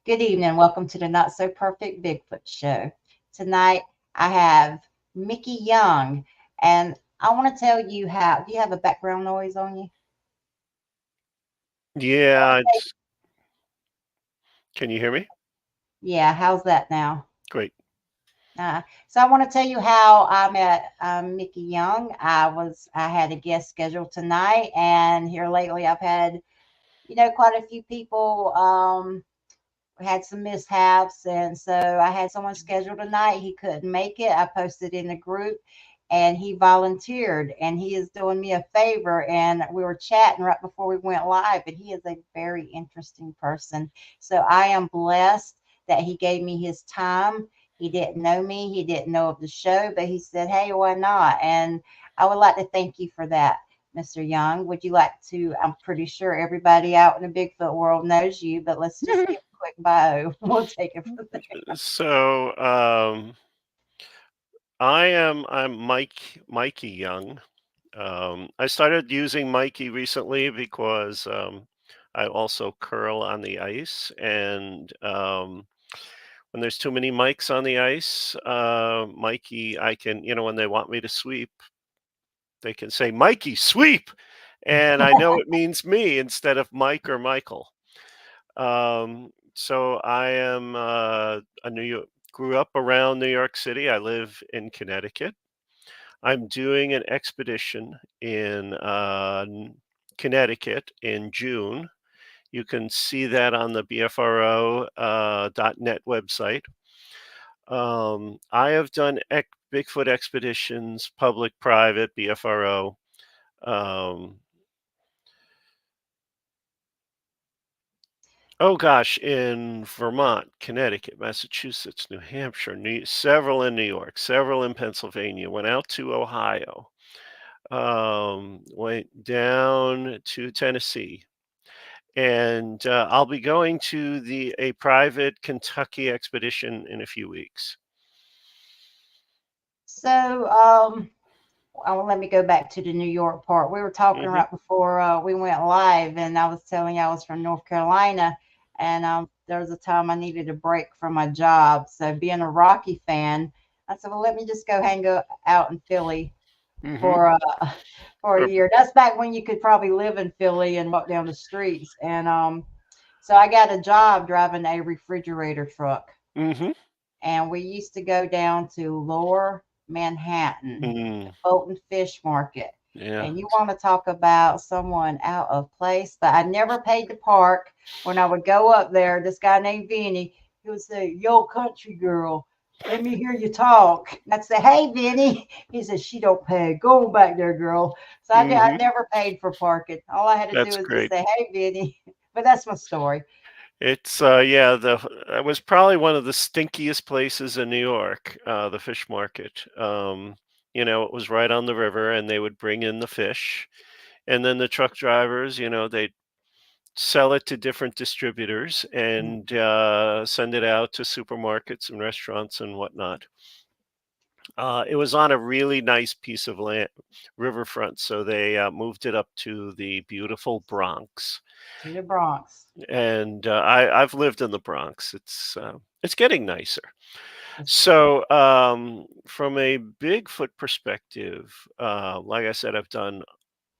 Good evening. Welcome to the Not So Perfect Bigfoot Show. Tonight I have Mickey Young, and I want to tell you how. Do you have a background noise on you? Yeah, can you hear me? Yeah, how's that now? Great. So I want to tell you how I met Mickey Young. I had a guest scheduled tonight, and here lately I've had quite a few people. Had some mishaps, and so I had someone scheduled tonight. He couldn't make it. I posted in the group, and he volunteered, and he is doing me a favor. And we were chatting right before we went live, and he is a very interesting person. So I am blessed that he gave me his time. He didn't know me, he didn't know of the show, but he said, "Hey, why not?" And I would like to thank you for that. Mr. Young, would you like to? I'm pretty sure everybody out in the Bigfoot world knows you, but let's just give a quick bio. We'll take it from there. So, I'm Mikey Young. I started using Mikey recently because I also curl on the ice, and when there's too many mics on the ice, Mikey, I can, when they want me to sweep, they can say Mikey sweep, and I know it means me instead of Mike or Michael. So I am a New York, grew up around New York City. I live in Connecticut. I'm doing an expedition in Connecticut in June. You can see that on the BFRO .net website. I have done Bigfoot expeditions, public, private, BFRO. Um, Oh gosh, in Vermont, Connecticut, Massachusetts, New Hampshire, several in New York, several in Pennsylvania, went out to Ohio, went down to Tennessee, and I'll be going to a private Kentucky expedition in a few weeks. So, let me go back to the New York part. We were talking Hmm. right before we went live, and I was telling you I was from North Carolina, and there was a time I needed a break from my job. So, being a Rocky fan, I said, "Well, let me just go hang out in Philly Hmm. for for a year." That's back when you could probably live in Philly and walk down the streets. And so I got a job driving a refrigerator truck, Hmm. and we used to go down to Lower Manhattan, the Mm, Fulton Fish Market. yeah, And you want to talk about someone out of place, but I never paid to park. When I would go up there, this guy named Vinny, he would say, "Yo, country girl, let me hear you talk." And I'd say, "Hey, Vinny." He said, "She don't pay. Go on back there, girl." So I hmm, never paid for parking. All I had to do that's was just great. say, "Hey, Vinny." But that's my story. It's yeah, it was probably one of the stinkiest places in New York, the fish market. It was right on the river, and they would bring in the fish, and then the truck drivers, they'd sell it to different distributors and send it out to supermarkets and restaurants and whatnot. It was on a really nice piece of land, riverfront, so they moved it up to the beautiful Bronx. To the Bronx. And I've lived in the Bronx. It's getting nicer. So from a Bigfoot perspective, like I said, I've done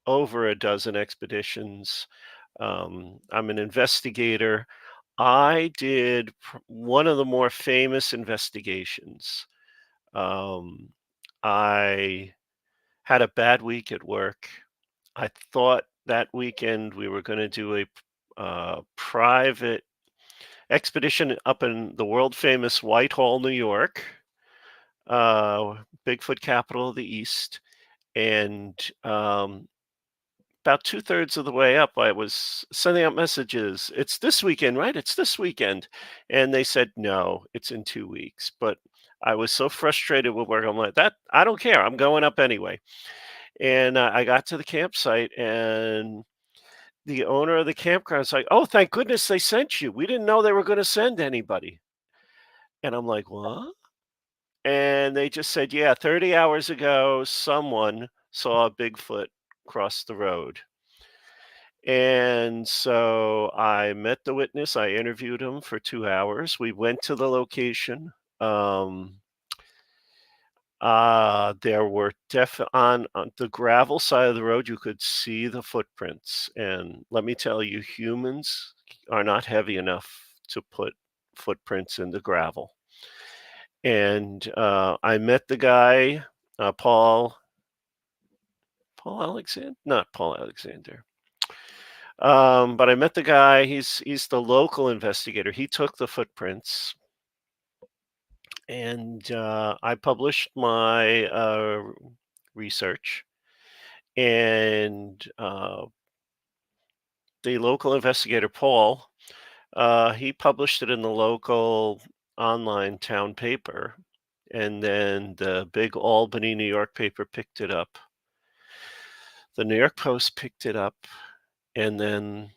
over a dozen expeditions. I'm an investigator. I did one of the more famous investigations. Um, I had a bad week at work. I thought that weekend we were going to do a private expedition up in the world famous Whitehall, New York, uh, Bigfoot capital of the East. And about two-thirds of the way up, I was sending out messages. It's this weekend, right? It's this weekend. And they said, no, it's in 2 weeks. But I was so frustrated with work. I'm like, that I don't care. I'm going up anyway. And I got to the campsite, and the owner of the campground was like, "Oh, thank goodness they sent you. We didn't know they were going to send anybody." And I'm like, "What?" And they just said, "Yeah, 30 hours ago, someone saw a Bigfoot cross the road." And so I met the witness. I interviewed him for 2 hours. We went to the location. Um, there were on the gravel side of the road, you could see the footprints. And let me tell you, humans are not heavy enough to put footprints in the gravel. And I met the guy, Paul Alexander, not Paul Alexander. But I met the guy. He's the local investigator. He took the footprints, and I published my research. And the local investigator, Paul, he published it in the local online town paper, and then the big Albany, New York paper picked it up. The New York Post picked it up, and then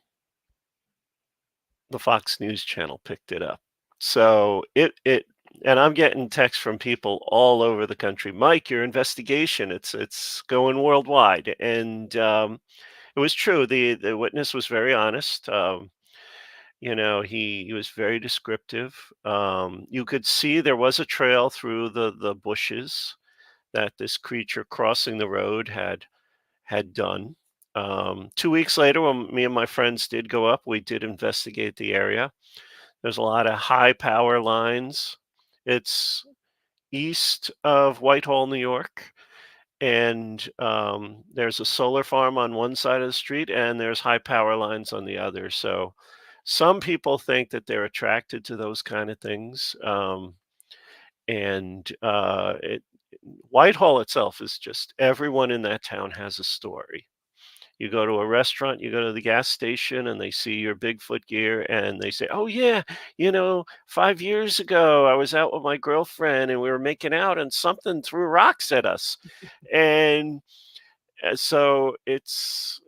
the Fox News channel picked it up. So and I'm getting texts from people all over the country. Mike, your investigation, it's going worldwide. And it was true. The witness was very honest. He was very descriptive. You could see there was a trail through the bushes that this creature crossing the road had done. 2 weeks later, when me and my friends did go up, we did investigate the area. There's a lot of high power lines. It's east of Whitehall, New York, and there's a solar farm on one side of the street, and there's high power lines on the other. So some people think that they're attracted to those kind of things, and Whitehall itself is just everyone in that town has a story. You go to a restaurant, you go to the gas station, and they see your Bigfoot gear, and they say, "Oh yeah, 5 years ago, I was out with my girlfriend, and we were making out, and something threw rocks at us." And so it's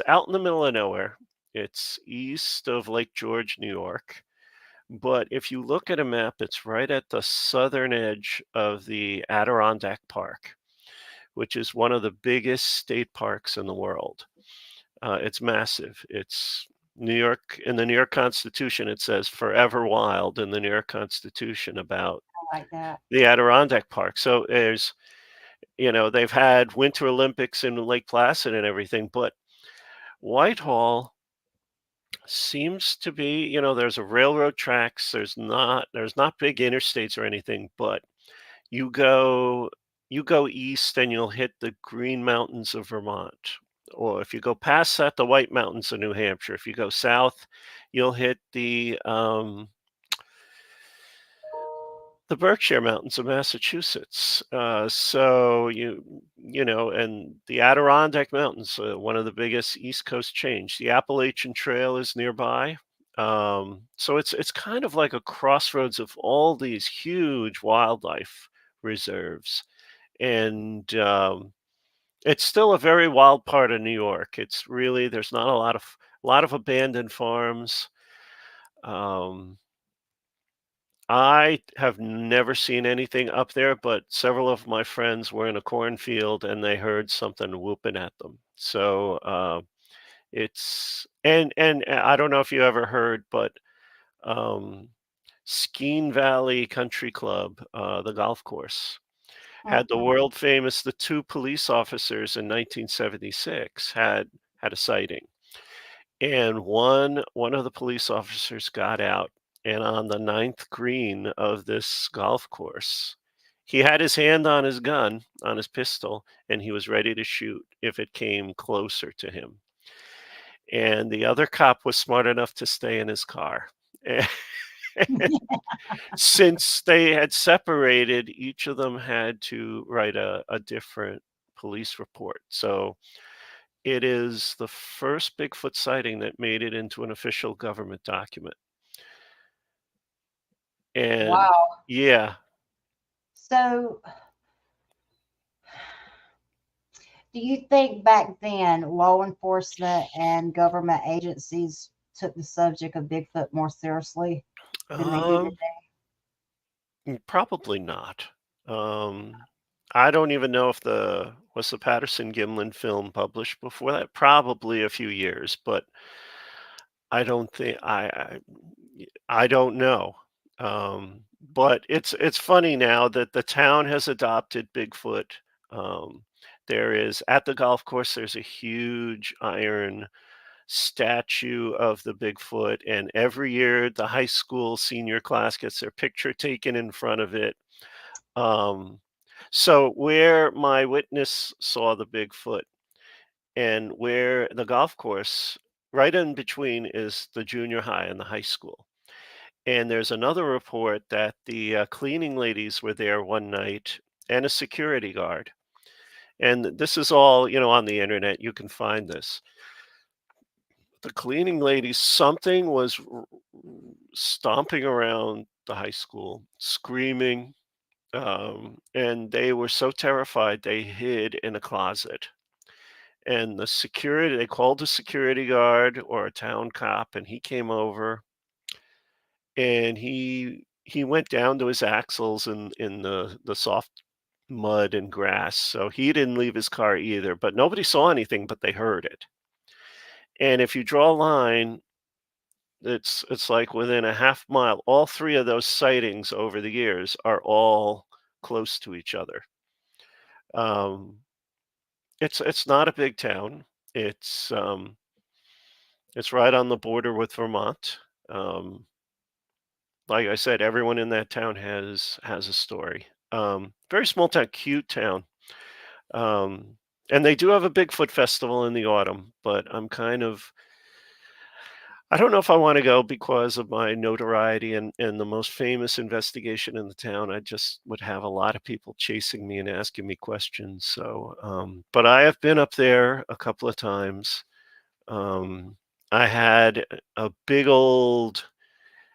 out in the middle of nowhere. It's east of Lake George, New York. But if you look at a map, it's right at the southern edge of the Adirondack Park, which is one of the biggest state parks in the world. It's massive. It's New York. In the New York Constitution, it says forever wild in the New York Constitution about I like that. the Adirondack Park. So they've had Winter Olympics in Lake Placid and everything, but Whitehall seems to be, there's a railroad tracks. There's not big interstates or anything, but you go you go east and you'll hit the Green Mountains of Vermont. Or if you go past that, the White Mountains of New Hampshire. If you go south, you'll hit the Berkshire Mountains of Massachusetts. And the Adirondack Mountains, one of the biggest East Coast chains. The Appalachian Trail is nearby. So it's kind of like a crossroads of all these huge wildlife reserves, and it's still a very wild part of New York. There's not a lot of abandoned farms. Um, I have never seen anything up there, but several of my friends were in a cornfield and they heard something whooping at them. So it's and I don't know if you ever heard, but um, Skean Valley Country Club, the golf course, had the Mm-mm. world famous the two police officers in 1976 had a sighting. And one of the police officers got out, and on the ninth green of this golf course, he had his hand on his gun, on his pistol, and he was ready to shoot if it came closer to him. And the other cop was smart enough to stay in his car. Since they had separated, each of them had to write a different police report. So it is the first Bigfoot sighting that made it into an official government document. And Wow. yeah, So, do you think back then law enforcement and government agencies took the subject of Bigfoot more seriously than they do um, today? probably not. Um, I don't even know if the was the Patterson Gimlin film published before that. Probably a few years, but I don't think I don't know. But it's funny now that the town has adopted Bigfoot. Um, there is at the golf course. There's a huge iron statue of the Bigfoot, and every year the high school senior class gets their picture taken in front of it. Um, so where my witness saw the Bigfoot and where the golf course, right in between is the junior high and the high school. And there's another report that the cleaning ladies were there one night and a security guard. And this is all, on the internet. You can find this. The cleaning ladies, something was stomping around the high school, screaming, and they were so terrified they hid in a closet. And they called a security guard or a town cop, and he came over and he went down to his axles in the soft mud and grass. So he didn't leave his car either, but nobody saw anything, but they heard it. And if you draw a line, it's like within a half mile, all three of those sightings over the years are all close to each other. Um, it's not a big town. It's it's right on the border with Vermont. Um, like I said, everyone in that town has a story. Very small town, cute town. Um, and they do have a Bigfoot festival in the autumn, but I don't know if I want to go because of my notoriety and the most famous investigation in the town. I just would have a lot of people chasing me and asking me questions. So, but I have been up there a couple of times. Um, I had a big old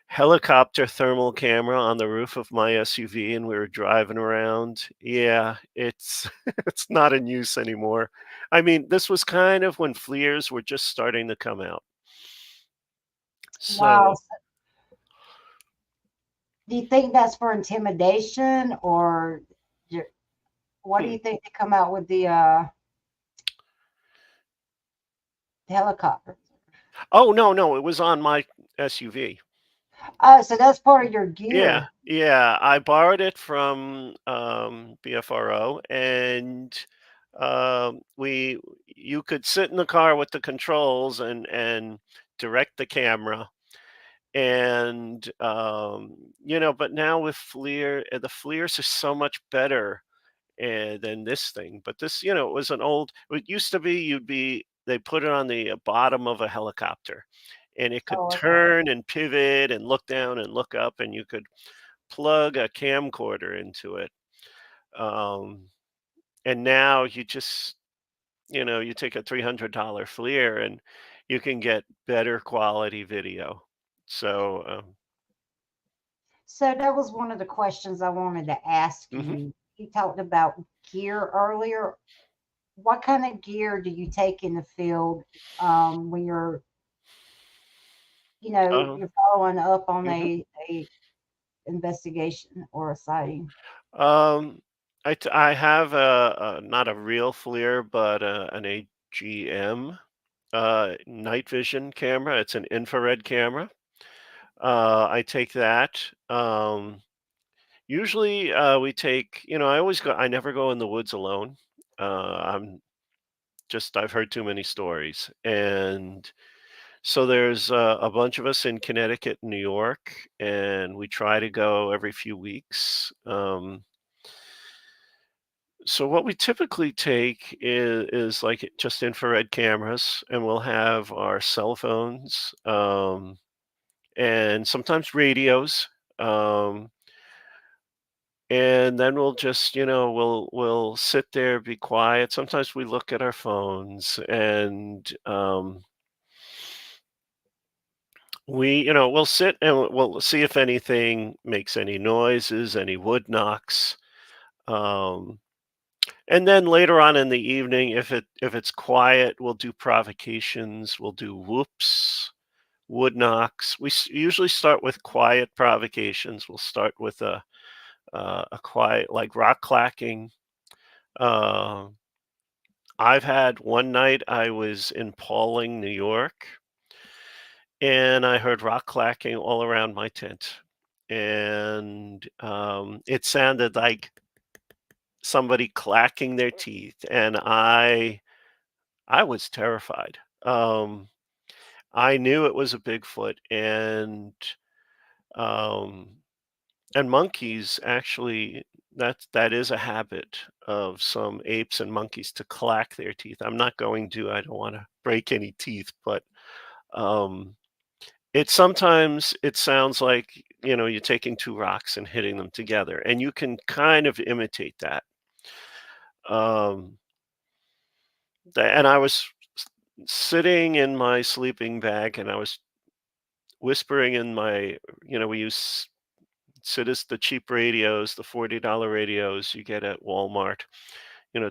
helicopter thermal camera on the roof of my SUV, and we were driving around. Yeah, it's it's not in use anymore. I mean, this was kind of when FLIRs were just starting to come out. Wow. So, So do you think that's for intimidation, or you- what do hmm. you think they come out with the helicopter? Oh, no, no, it was on my SUV. Oh, so that's part of your Yeah, gear. yeah, I borrowed it from, BFRO, and, we you could sit in the car with the controls and direct the camera, and, but now with FLIR, the FLIRs are so much better, than this thing, but this, it was it used to be they put it on the bottom of a helicopter, and it could Oh, okay. turn and pivot and look down and look up, and you could plug a camcorder into it. Um, and now you take a $300 FLIR and you can get better quality video. So, So that was one of the questions I wanted to ask mhm, you. You talked about gear earlier. What kind of gear do you take in the field when um, you're following up on mhm. a investigation or a sighting? Um, I have a not a real FLIR, but an AGM night vision camera. It's an infrared camera. I take that. Usually, we take. I never go in the woods alone. I've heard too many stories, and so there's a bunch of us in Connecticut, and New York, and we try to go every few weeks. So what we typically take is like just infrared cameras, and we'll have our cell phones, and sometimes radios, um, and then we'll just, we'll sit there, be quiet. Sometimes we look at our phones, and we'll sit and we'll see if anything makes any noises, any wood knocks. Um, And then later on in the evening, if it's quiet, we'll do provocations, we'll do whoops, wood knocks. Usually start with quiet provocations. We'll start with a quiet like rock clacking. Uh, I've had one night I was in Pauling, New York, and I heard rock clacking all around my tent. And it sounded like somebody clacking their teeth, and I was terrified. I knew it was a Bigfoot, um, and monkeys actually that is a habit of some apes and monkeys to clack their teeth. I don't want to break any teeth, but um, it sounds like you're taking two rocks and hitting them together, and you can kind of imitate that. Um, and I was sitting in my sleeping bag, and I was whispering in my, we use Citus, the cheap radios, the $40 radios you get at Walmart,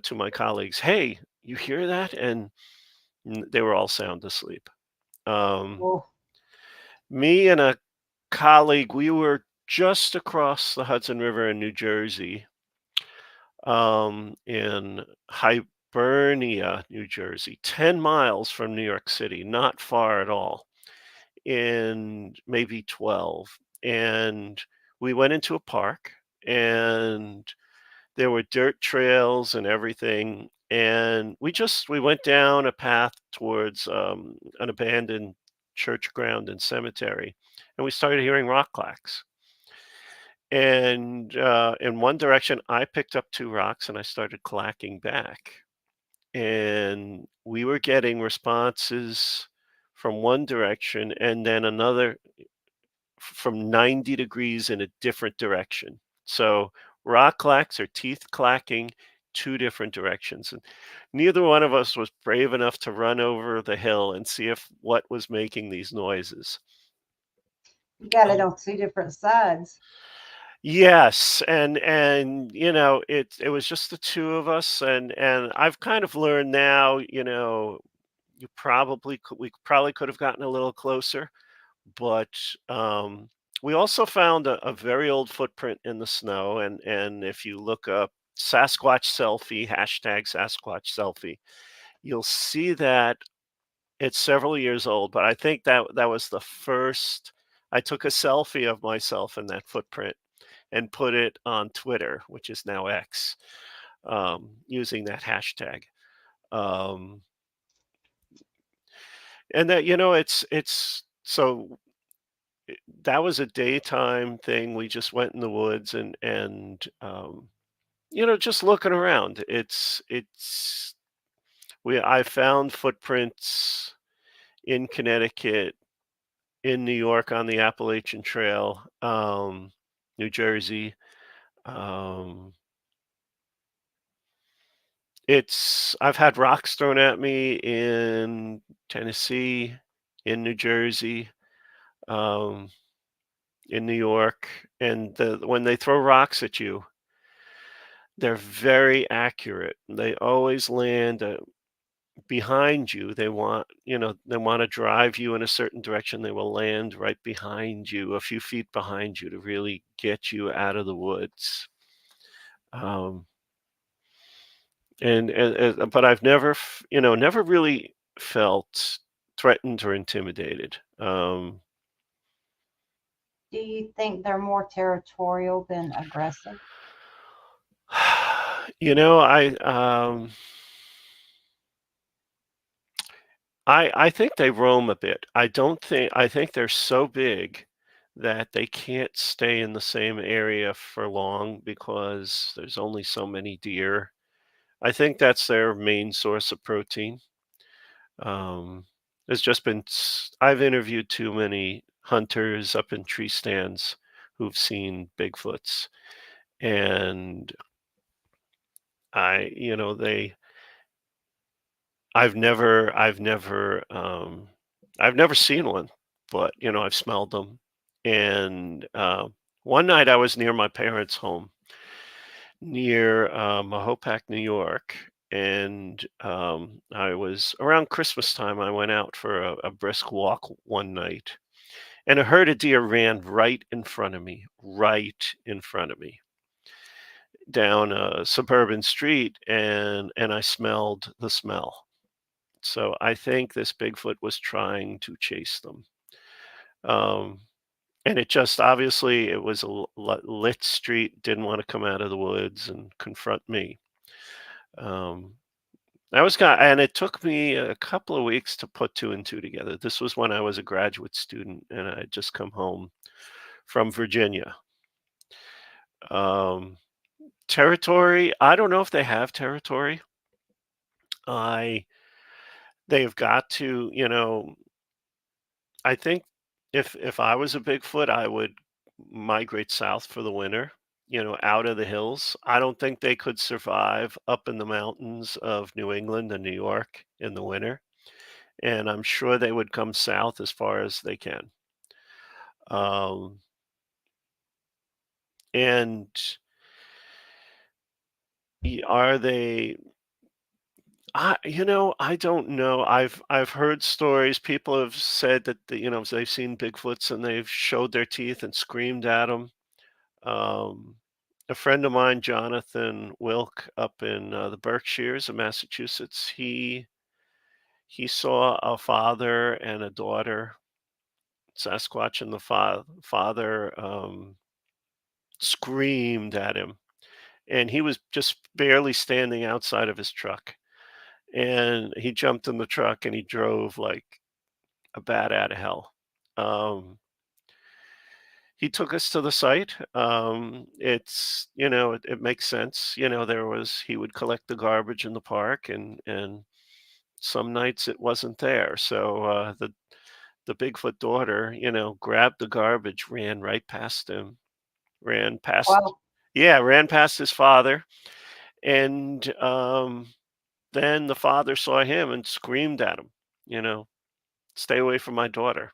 to my colleagues, "Hey, you hear that?" And they were all sound asleep. Um, Oh, Me and a colleague, we were just across the Hudson River in New Jersey, in Hibernia, New Jersey, 10 miles from New York City, not far at all, in maybe 12. And we went into a park, and there were dirt trails and everything. And we went down a path towards an abandoned church ground and cemetery, and we started hearing rock clacks. And in one direction, I picked up two rocks and I started clacking back. And we were getting responses from one direction and then another from 90 degrees in a different direction. So rock clacks or teeth clacking, two different directions. And neither one of us was brave enough to run over the hill and see if what was making these noises. you got it Um, on two different sides. yes, and it was just the two of us, and I've kind of learned now, we probably could have gotten a little closer. But we also found a very old footprint in the snow, and if you look up Sasquatch selfie, hashtag Sasquatch selfie, you'll see that it's several years old. But I think that was the first. I took a selfie of myself in that footprint and put it on Twitter, which is now X, using that hashtag. Um, and that it's so that was a daytime thing. We just went in the woods and just looking around. It's we I found footprints in Connecticut, in New York on the Appalachian Trail, New Jersey. Um, it's I've had rocks thrown at me in Tennessee, in New Jersey, um, in New York, and when they throw rocks at you, they're very accurate. They always land behind you. They want to drive you in a certain direction. They will land right behind you, a few feet behind you, to really get you out of the woods. Um, but I've never really felt threatened or intimidated. Do you think they're more territorial than aggressive? you know, I um, I think they roam a bit. I think they're so big that they can't stay in the same area for long because there's only so many deer. I think that's their main source of protein. Um, there's just been I've interviewed too many hunters up in tree stands who've seen Bigfoots, and I, you know, they I've never seen one, but, I've smelled them. And, one night I was near my parents' home near, Mahopac, New York, and, I was around Christmas time, I went out for a brisk walk one night, and a herd of deer ran right in front of me, right in front of me. down a suburban street, and I smelled the smell. So I think this Bigfoot was trying to chase them. Um, and it just obviously it was a lit street, didn't want to come out of the woods and confront me. Um, I was kind, and it took me a couple of weeks to put two and two together. This was when I was a graduate student, and I had just come home from Virginia. Um, Territory, I don't know if they have territory. I They've got to, I think if I was a Bigfoot, I would migrate south for the winter, out of the hills. I don't think they could survive up in the mountains of New England and New York in the winter, and I'm sure they would come south as far as they can. Um, and are they I don't know. I've heard stories. People have said that they've seen Bigfoots and they've showed their teeth and screamed at them. Um, a friend of mine, Jonathan Wilk, up in the Berkshires of Massachusetts, he saw a father and a daughter, Sasquatch, and the father screamed at him, and he was just barely standing outside of his truck, and he jumped in the truck and he drove like a bat out of hell. Um, he took us to the site. It's it makes sense. He would collect the garbage in the park, and some nights it wasn't there. So the Bigfoot daughter, grabbed the garbage, ran right past him, ran past, Well, yeah, ran past his father, and then the father saw him and screamed at him, you know, "Stay away from my daughter."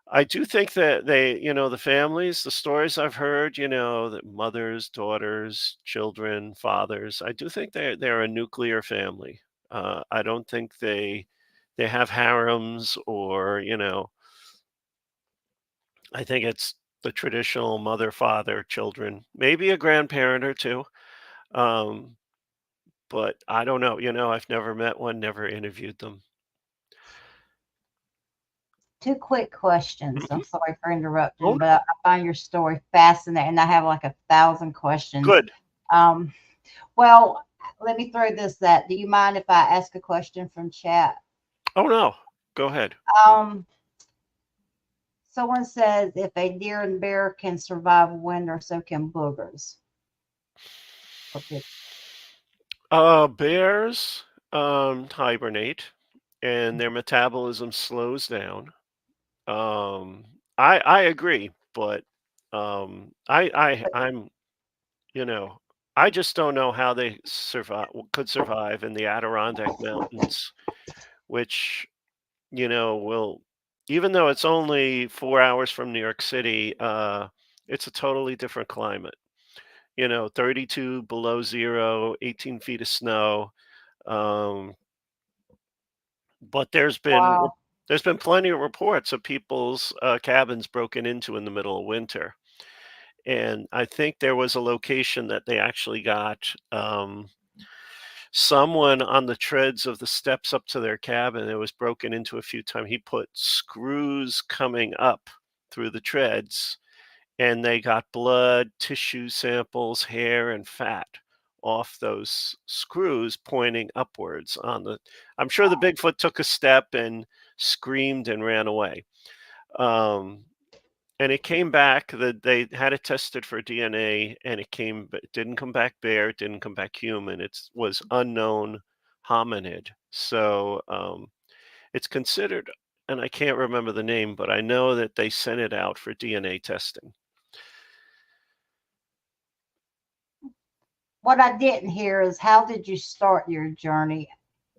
I do think that the families, the stories I've heard, that mothers, daughters, children, fathers, I do think they're a nuclear family. I don't think they have harems or, I think it's the traditional mother, father, children, maybe a grandparent or two. Um, but I don't know. I've never met one, never interviewed them. two quick questions. I'm Mhm. sorry for Oh, interrupting, but no. I find your story fascinating. I have like 1,000 questions. Good. Um, well, let me throw this at. Do you mind if I ask a question from chat? Oh, no. Go ahead. Um, Someone says if a deer and bear can survive winter, so can boogers. For big, Bears hibernate, and their metabolism slows down. Um, I agree, but I'm you know I just don't know how they could survive in the Adirondack Mountains, which will, even though it's only 4 hours from New York City, it's a totally different climate. 32 below zero, 18 feet of snow. Um, but wow. there's been plenty of reports of people's cabins broken into in the middle of winter, and I think there was a location that they actually got someone on the treads of the steps up to their cabin. It was broken into a few times. He put screws coming up through the treads, and they got blood, tissue samples, hair, and fat off those screws pointing upwards on the. I'm sure the Bigfoot took a step and screamed and ran away. Um, and it came back that they had it tested for DNA, and it didn't come back bear, it didn't come back human. It was unknown hominid. So it's considered, and I can't remember the name, but I know that they sent it out for DNA testing. What I didn't hear is how did you start your journey?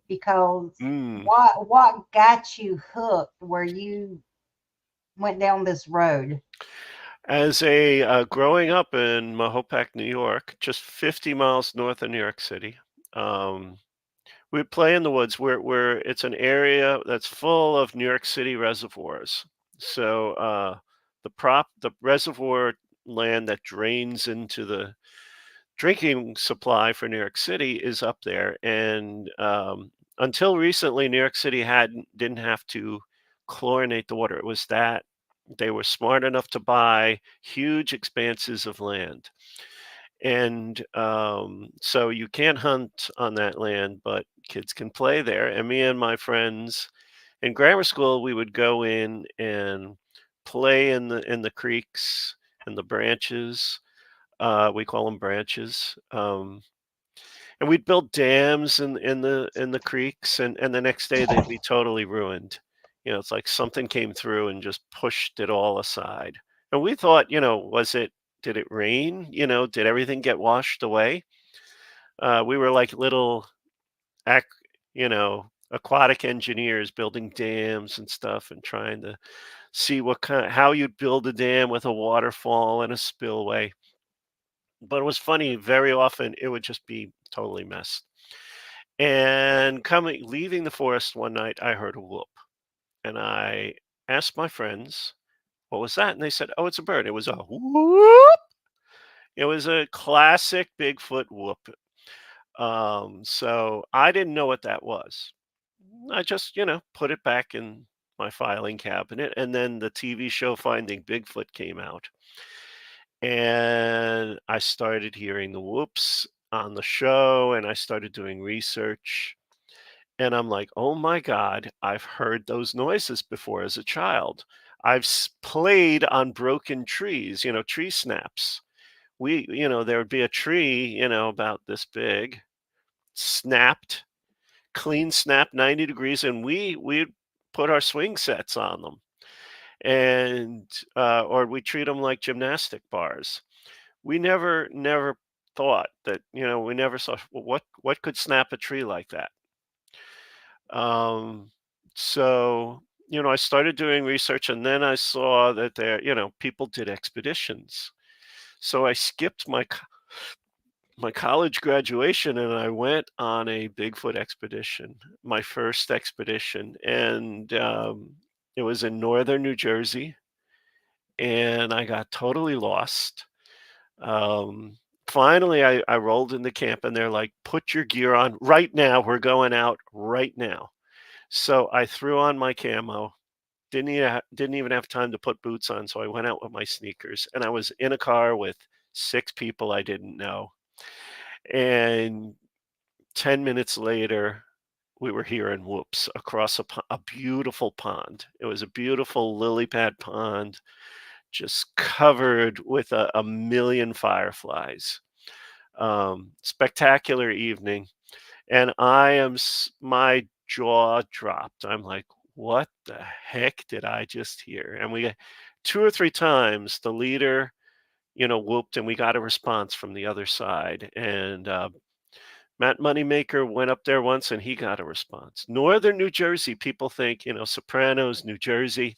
Because Mm. what got you hooked where you went down this road? As a growing up in Mahopac, New York, just 50 miles north of New York City, um, we play in the woods. Where it's an area that's full of New York City reservoirs. So the reservoir land that drains into drinking supply for New York City is up there, and until recently, New York City didn't have to chlorinate the water. It was that they were smart enough to buy huge expanses of land, and so you can't hunt on that land, but kids can play there. And me and my friends in grammar school, we would go in and play in the creeks and the branches. We call them branches. And we'd build dams in the creeks, and the next day they'd be totally ruined. It's like something came through and just pushed it all aside. And we thought, did it rain? Did everything get washed away? We were like little, ac- aquatic engineers building dams and stuff, and trying to see how you'd build a dam with a waterfall and a spillway. But it was funny. Very often, it would just be totally messed. And leaving the forest one night, I heard a whoop, and I asked my friends, "What was that?" And they said, "Oh, it's a bird." It was a whoop. It was a classic Bigfoot whoop. So I didn't know what that was. I just, put it back in my filing cabinet, and then the TV show Finding Bigfoot came out, and I started hearing the whoops on the show, and I started doing research. And I'm like, "Oh my god, I've heard those noises before as a child. Played on broken trees, tree snaps. There would be a tree, about this big, snapped, clean snap 90 degrees, and we'd put our swing sets on them, and or we treat them like gymnastic bars. We never thought that, we never saw, well, what could snap a tree like that. Um, so, I started doing research, and then I saw that people did expeditions. So I skipped my college graduation, and I went on a Bigfoot expedition, my first expedition. And it was in northern New Jersey, and I got totally lost. Um, Finally, I rolled into camp, and they're like, "Put your gear on right now. We're going out right now." So I threw on my camo. Didn't even have time to put boots on, so I went out with my sneakers, and I was in a car with 6 people I didn't know. And 10 minutes later, we were hearing whoops across a beautiful pond. It was a beautiful lily pad pond, just covered with a million fireflies. Spectacular evening. And my jaw dropped. I'm like, "What the heck did I just hear?" And we 2 or 3 times, the leader, whooped, and we got a response from the other side. And Matt Moneymaker went up there once, and he got a response. Northern New Jersey, people think, Sopranos, New Jersey.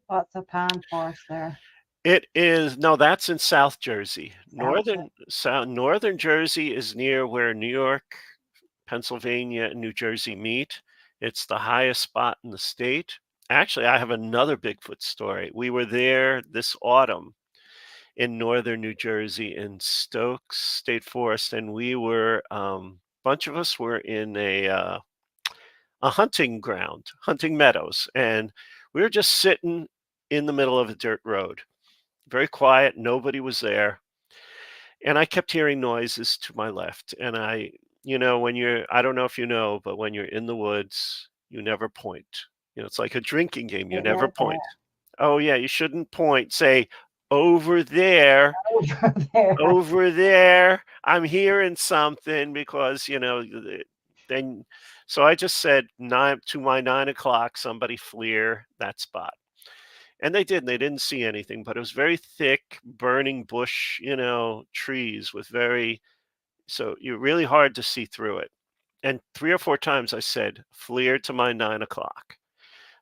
Lots of pine forest there. It is no, that's in South Jersey. South Jersey. Northern Jersey is near where New York, Pennsylvania, and New Jersey meet. It's the highest spot in the state. Actually, I have another Bigfoot story. We were there this autumn in northern New Jersey in Stokes State Forest, and we were bunch of us were in a hunting ground, hunting meadows, and we were just sitting in the middle of a dirt road, very quiet. Nobody was there, and I kept hearing noises to my left. And when I don't know if you know, but when you're in the woods, you never point. It's like a drinking game. You It never is point. Oh yeah, you shouldn't point. Say, "Over there, over there. over there, I'm hearing something," because then. So I just said, to my 9 o'clock, somebody clear that spot. And they did, and they didn't see anything, but it was very thick, burning bush, trees with so you're really hard to see through it. And 3 or 4 times I said, "Fleer to my 9 o'clock."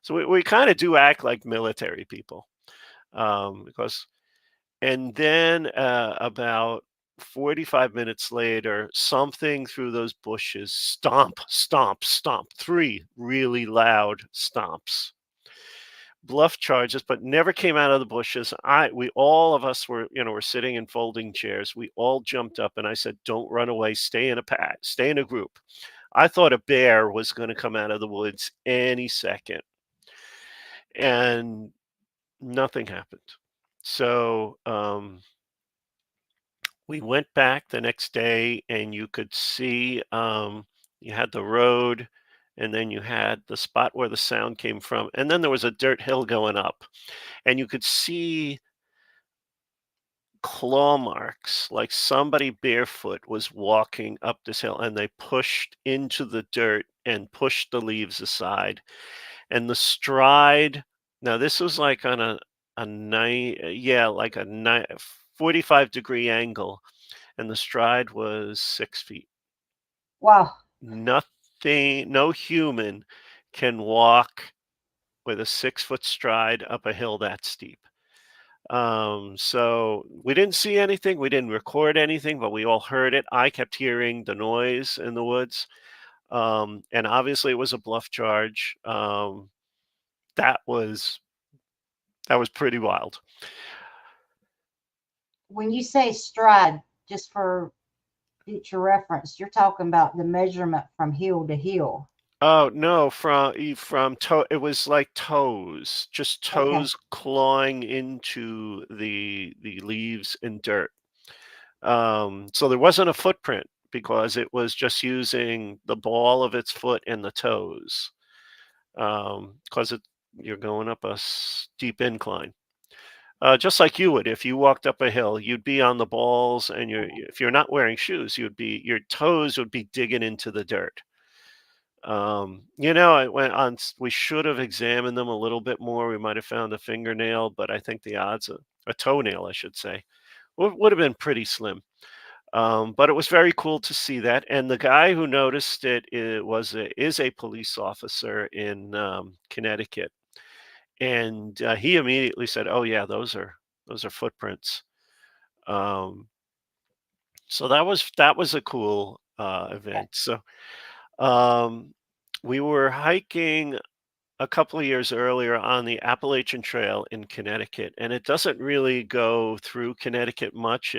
So we kind of do act like military people, because, and then about 45 minutes later, something through those bushes, stomp, stomp, stomp, 3 really loud stomps. bluff charges, but never came out of the bushes. We all of us were, were sitting in folding chairs. We all jumped up, and I said, "Don't run away. Stay in a pack. Stay in a group." I thought a bear was going to come out of the woods any second, and nothing happened. So we went back the next day, and you could see you had the road, and then you had the spot where the sound came from, and then there was a dirt hill going up, and you could see claw marks like somebody barefoot was walking up this hill, and they pushed into the dirt and pushed the leaves aside, and the stride. Now this was like on a yeah, like a 45-degree angle, and the stride was 6 feet. Wow. Nothing, no human can walk with a 6-foot stride up a hill that steep. So we didn't see anything, we didn't record anything, but we all heard it. I kept hearing the noise in the woods. And obviously it was a bluff charge. That was pretty wild. When you say stride, just for future reference, you're talking about the measurement from heel to heel. Oh no, from toe. It was like toes, just Okay. toes clawing into the leaves and dirt. So there wasn't a footprint because it was just using the ball of its foot and the toes. Because you're going up a steep incline. Just like you would if you walked up a hill, you'd be on the balls, and if you're not wearing shoes, your toes would be digging into the dirt. I went on. We should have examined them a little bit more. We might have found a fingernail, but I think the odds, a toenail, I should say, would have been pretty slim. But it was very cool to see that. And the guy who noticed is a police officer in Connecticut, and he immediately said, "Oh yeah, those are footprints." Um, so that was a cool event. So um, we were hiking a couple of years earlier on the Appalachian Trail in Connecticut, and it doesn't really go through Connecticut much.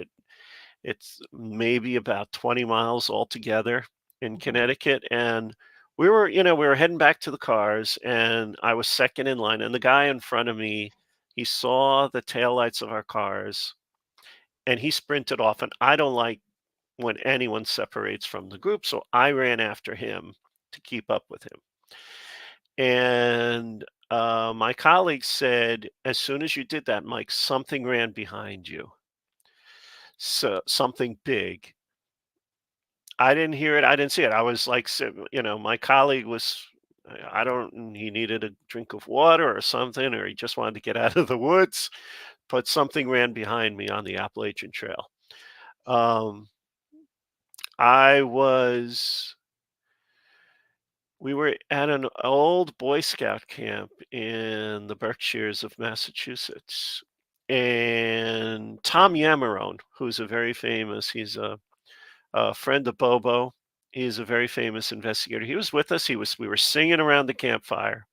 It's maybe about 20 miles altogether in Mhm. Connecticut, and we were heading back to the cars, and I was second in line, and the guy in front of me, he saw the taillights of our cars, and he sprinted off, and I don't like when anyone separates from the group, so I ran after him to keep up with him. And my colleague said, as soon as you did that, Mike, something ran behind you. So something big. I didn't hear it. I didn't see it. I was like, my colleague was, I don't, he needed a drink of water or something, or he just wanted to get out of the woods, but something ran behind me on the Appalachian Trail. Um, I was We were at an old Boy Scout camp in the Berkshires of Massachusetts. And Tom Yamarone, who's a very famous, he's a friend of Bobo. He's a very famous investigator. He was with us. We were singing around the campfire,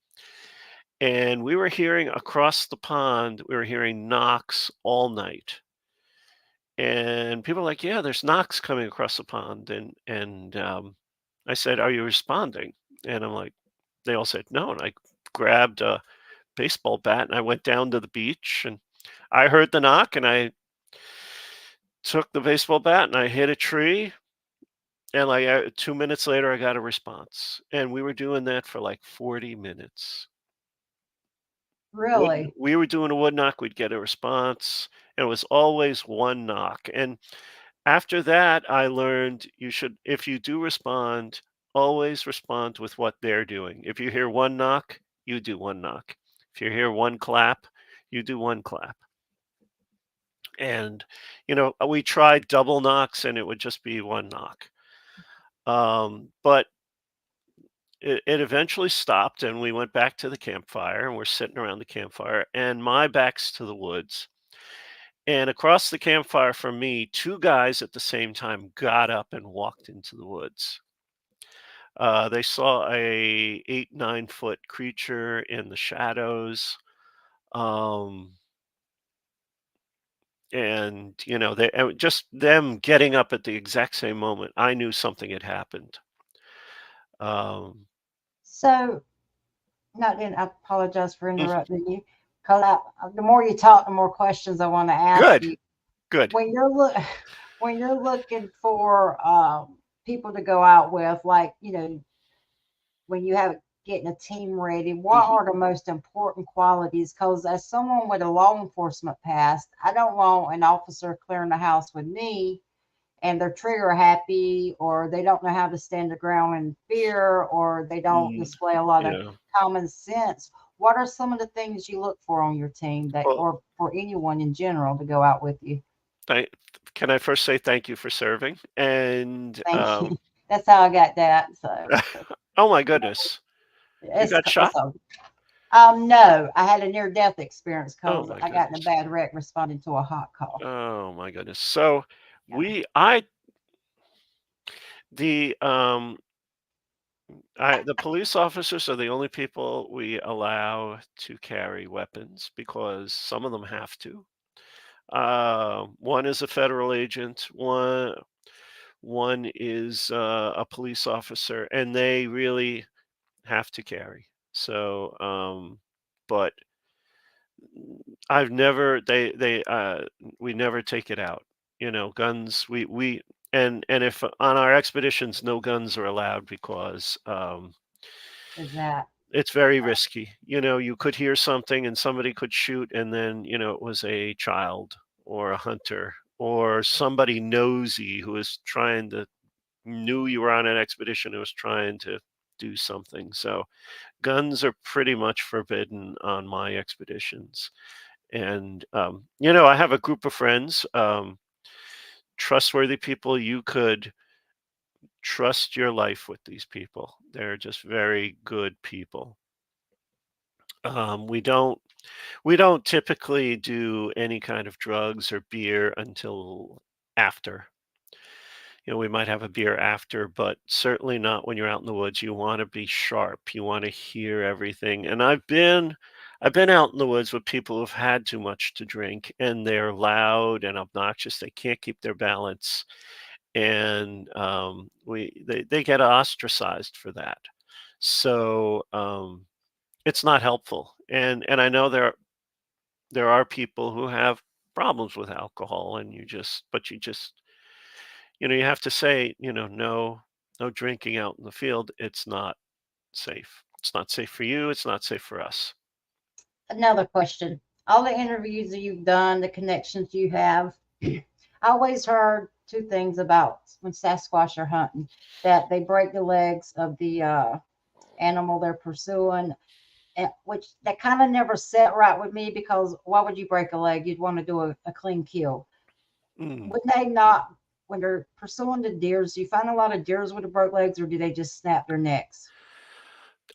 and we were hearing across the pond, we were hearing knocks all night. And people were like, "Yeah, there's knocks coming across the pond." And I said, "Are you responding?" And I'm like, they all said no. And I grabbed a baseball bat and I went down to the beach, and I heard the knock, and I took the baseball bat and I hit a tree. And like 2 minutes later, I got a response. And we were doing that for like 40 minutes. Really? We were doing a wood knock, we'd get a response, and it was always one knock. And after that, I learned if you do respond, always respond with what they're doing. If you hear one knock, you do one knock. If you hear one clap, you do one clap. And, we tried double knocks and it would just be one knock. But it eventually stopped, and we went back to the campfire, and we're sitting around the campfire, and my back's to the woods. And across the campfire from me, two guys at the same time got up and walked into the woods. They saw a 8, 9 foot creature in the shadows. Um, and they just them getting up at the exact same moment, I knew something had happened. Um, So, not then I apologize for mm, interrupting you. Because the more you talk, the more questions I want to ask good, you. good. When you're look, when you're looking for people to go out with, like when you have getting a team ready, what Hmm. are the most important qualities? Because as someone with a law enforcement past, I don't want an officer clearing the house with me and they're trigger happy, or they don't know how to stand their ground in fear, or they don't Mm, display a lot of yeah. common sense. What are some of the things you look for on your team that, Well, or for anyone in general to go out with you? thank, can I first say thank you for serving? And Thank you. That's how I got that. So oh my goodness, you got shot? it's a no, I had a near death experience Oh because my I got in a goodness. bad wreck responding to a hot call. Oh my goodness. So Yeah, we the um the police officers are the only people we allow to carry weapons because some of them have to. One is a federal agent, one is a police officer, and they really have to carry. So, but I've never we never take it out. Guns we and if on our expeditions no guns are allowed because is that it's very risky. You could hear something and somebody could shoot, and then, it was a child or a hunter or somebody nosy who was trying to knew you were on an expedition and was trying to do something. So guns are pretty much forbidden on my expeditions. And I have a group of friends, trustworthy people. You could trust your life with these people. They're just very good people. We don't typically do any kind of drugs or beer until after. We might have a beer after, but certainly not when you're out in the woods. You want to be sharp. You want to hear everything. And I've been out in the woods with people who've had too much to drink and they're loud and obnoxious. They can't keep their balance, and they get ostracized for that. So it's not helpful. And I know there are people who have problems with alcohol, and you have to say, no drinking out in the field. It's not safe. It's not safe for you. It's not safe for us. another question? All the interviews that you've done, the connections you have, I always heard two things about when Sasquatch are hunting, that they break the legs of the animal they're pursuing, which that kind of never set right with me because why would you break a leg? You'd want to do a clean kill. Mm, Would they not, when they're pursuing the deers, do you find a lot of deers with the broke legs or do they just snap their necks?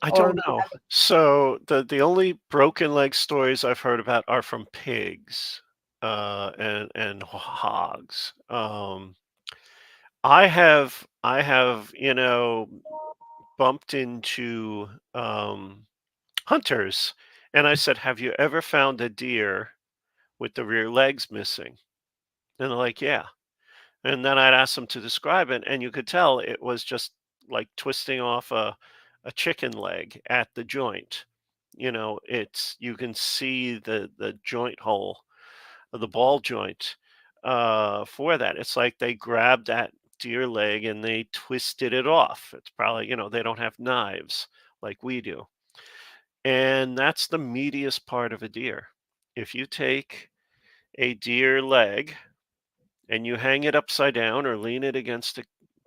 I Or don't know. So the only broken leg stories I've heard about are from pigs, and hogs. I have bumped into hunters, and I said, "Have you ever found a deer with the rear legs missing?" And they're like, "Yeah." And then I'd ask them to describe it, and you could tell it was just like twisting off a chicken leg at the joint. You can see the joint hole, the ball joint, for that. It's like they grabbed that deer leg and they twisted it off. It's probably, they don't have knives like we do. And that's the meatiest part of a deer. If you take a deer leg and you hang it upside down or lean it against a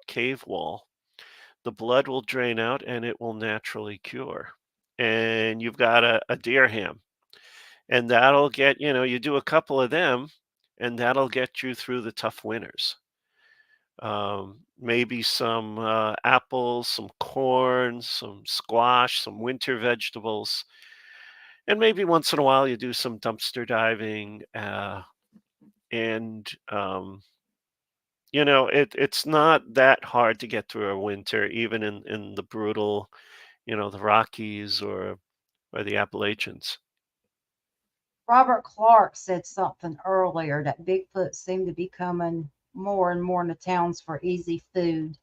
cave wall, the blood will drain out and it will naturally cure. And you've got a deer ham. And that'll get, you do a couple of them and that'll get you through the tough winters. Maybe some apples, some corn, some squash, some winter vegetables. And maybe once in a while you do some dumpster diving. And it's not that hard to get through a winter, even in the brutal, the Rockies or the Appalachians. Robert Clark said something earlier that Bigfoot seemed to be coming more and more into towns for easy food.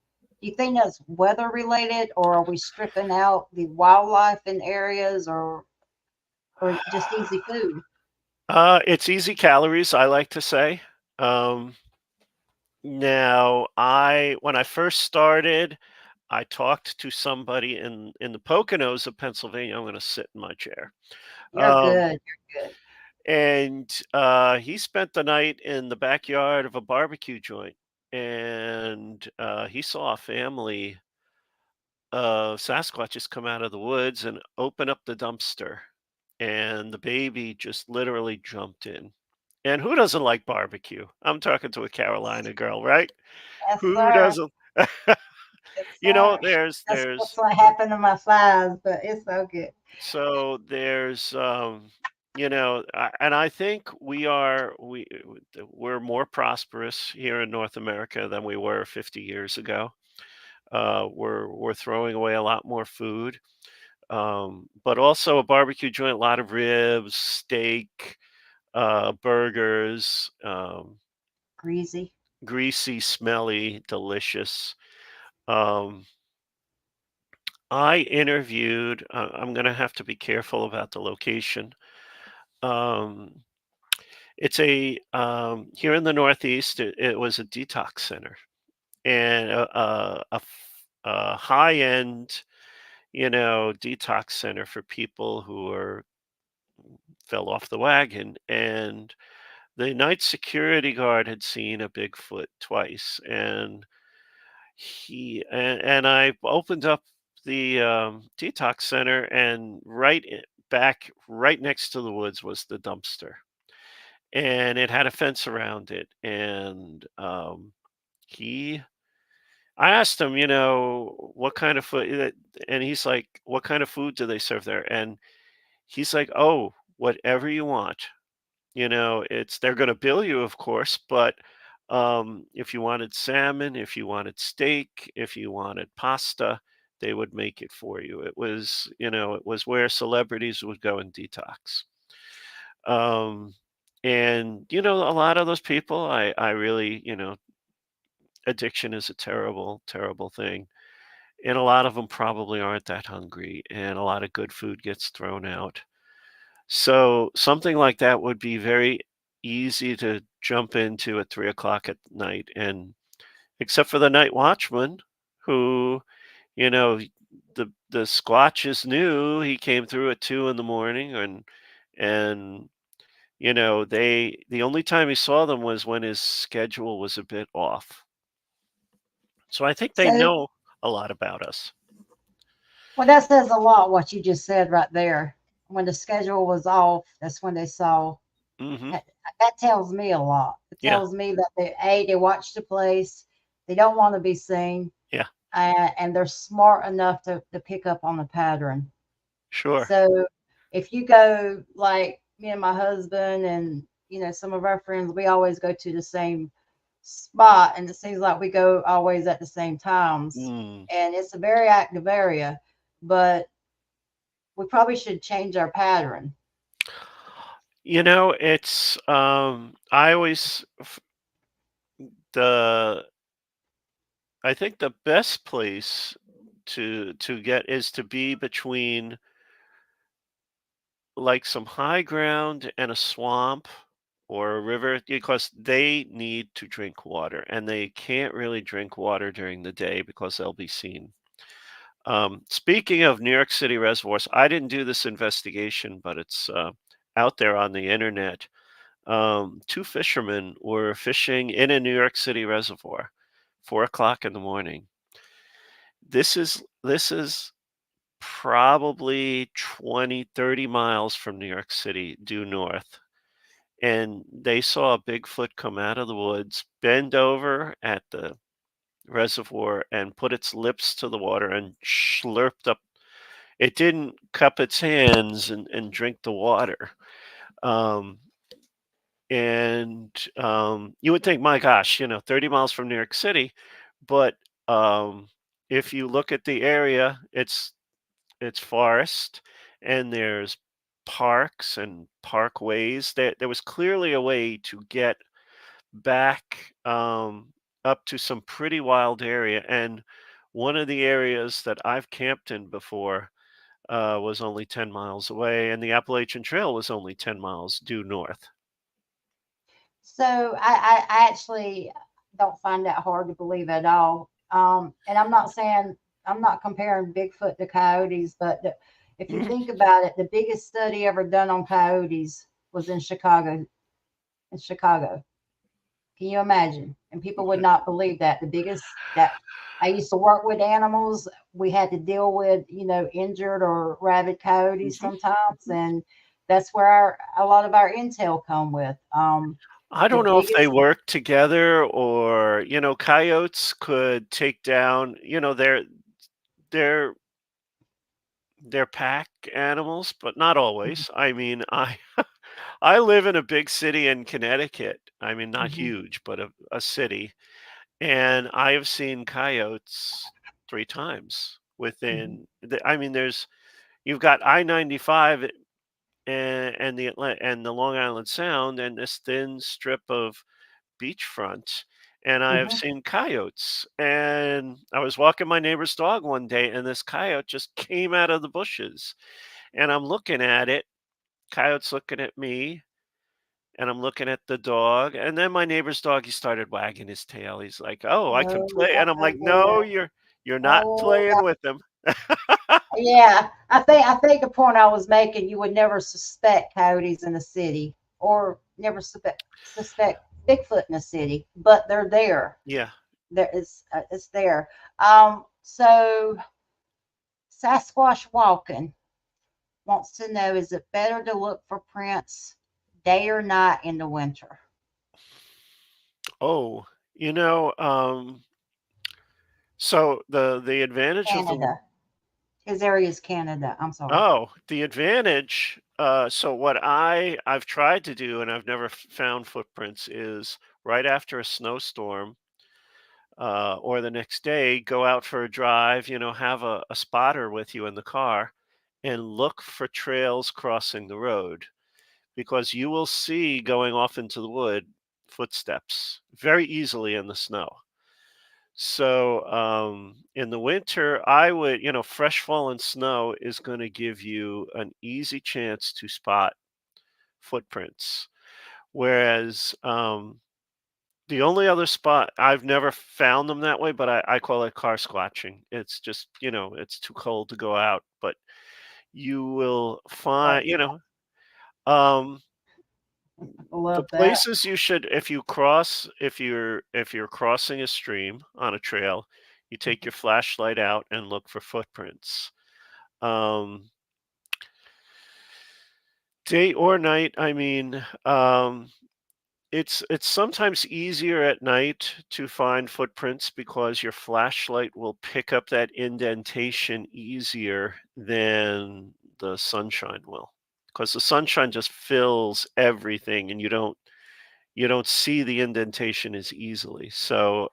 Do you think that's weather related, or are we stripping out the wildlife in areas, or just easy food? It's easy calories, I like to say. Um, Now, I when I first started, I talked to somebody in the Poconos of Pennsylvania. I'm going to sit in my chair. You're Um, good. You're good. and he spent the night in the backyard of a barbecue joint, and he saw a family of Sasquatches come out of the woods and open up the dumpster, and the baby just literally jumped in. And who doesn't like barbecue? I'm talking to a Carolina girl, right? Yes, Who sir. doesn't? Yes, You know, sir. That's there's what happened to my thighs, but it's so good. so there's and I think we're more prosperous here in North America than we were 50 years ago. We're throwing away a lot more food, but also a barbecue joint, a lot of ribs, steak, burgers, Greasy. greasy, smelly, delicious. Um, I interviewed. I'm going to have to be careful about the location. Um, it's a here in the Northeast. It was a detox center and a high end, detox center for people who are fell off the wagon. And the night security guard had seen a Bigfoot twice, and I opened up the detox center, and back right next to the woods was the dumpster, and it had a fence around it. And he I asked him, what kind of food, and he's like, what kind of food do they serve there? And he's like, oh, whatever you want. It's they're going to bill you, of course, but if you wanted salmon, if you wanted steak, if you wanted pasta, they would make it for you. It was where celebrities would go and detox. Um, and a lot of those people, I really, addiction is a terrible, terrible thing, and a lot of them probably aren't that hungry, and a lot of good food gets thrown out. So something like that would be very easy to jump into at 3 o'clock at night, and except for the night watchman, who, you know, the Squatches knew he came through at 2 in the morning, and the only time he saw them was when his schedule was a bit off. So I think they So, know a lot about us. well, that says a lot what you just said right there. When the schedule was off, that's when they saw. Hmm. That, that tells me a lot. It Yeah, tells me that they watch the place, they don't want to be seen, yeah, and they're smart enough to pick up on the pattern. sure. So if you go like me and my husband and some of our friends, we always go to the same spot, and it seems like we go always at the same times, Mm. and it's a very active area, but we probably should change our pattern. It's I always the I think the best place to get is to be between like some high ground and a swamp or a river, because they need to drink water, and they can't really drink water during the day because they'll be seen. Speaking of New York City reservoirs, I didn't do this investigation, but it's out there on the internet. Two fishermen were fishing in a New York City reservoir, 4 o'clock in the morning. This is probably 20, 30 miles from New York City due north. And they saw a Bigfoot come out of the woods, bend over at the reservoir, and put its lips to the water and slurped up. It didn't cup its hands and drink the water. Um, and you would think, my gosh, 30 miles from New York City, but if you look at the area, it's forest, and there's parks and parkways. There was clearly a way to get back up to some pretty wild area. And one of the areas that I've camped in before was only 10 miles away, and the Appalachian Trail was only 10 miles due north. So I actually don't find that hard to believe at all. And I'm not saying I'm not comparing Bigfoot to coyotes, but if you think about it, the biggest study ever done on coyotes was in Chicago. In Chicago, can you imagine? And people would not believe that. The biggest that I used to work with animals, we had to deal with, injured or rabid coyotes Mhm. sometimes, and that's where a lot of our intel come with. I The don't know if they biggest. work together or, coyotes could take down, they're they're pack animals, but not always. I mean, I I live in a big city in Connecticut. I mean, not Mhm, huge, but a city, and I have seen coyotes 3 times mhm, I mean, you've got I-95 and the Long Island Sound and this thin strip of beachfront, and I have mhm. seen coyotes. And I was walking my neighbor's dog one day, and this coyote just came out of the bushes, and I'm looking at it. Coyote's looking at me, and I'm looking at the dog, and then my neighbor's dog, he started wagging his tail. He's like, "Oh, I can Oh, play," and I'm like, yeah. "No, you're not Oh, playing with him." yeah. I think the point I was making, you would never suspect coyotes in the city, or never suspect Bigfoot in the city, but they're there. Yeah. There is, it's there. So Sasquatch walking wants to know: is it better to look for prints day or night in the winter? Oh, you know, so the advantage of the Canada. His area is Canada. I'm sorry. the advantage, so what I've tried to do and I've never found footprints is right after a snowstorm, or the next day, go out for a drive, have a spotter with you in the car and look for trails crossing the road because you will see going off into the wood footsteps very easily in the snow. So, in the winter, fresh fallen snow is going to give you an easy chance to spot footprints. Whereas, the only other spot I've never found them that way, but I call it car squatching. It's just, it's too cold to go out, but you will find, That's, um, I the love that. places you should if you're crossing a stream on a trail, you take your flashlight out and look for footprints. Um, Day or night, I mean, it's sometimes easier at night to find footprints because your flashlight will pick up that indentation easier than the sunshine will. Because the sunshine just fills everything and you don't see the indentation as easily. So,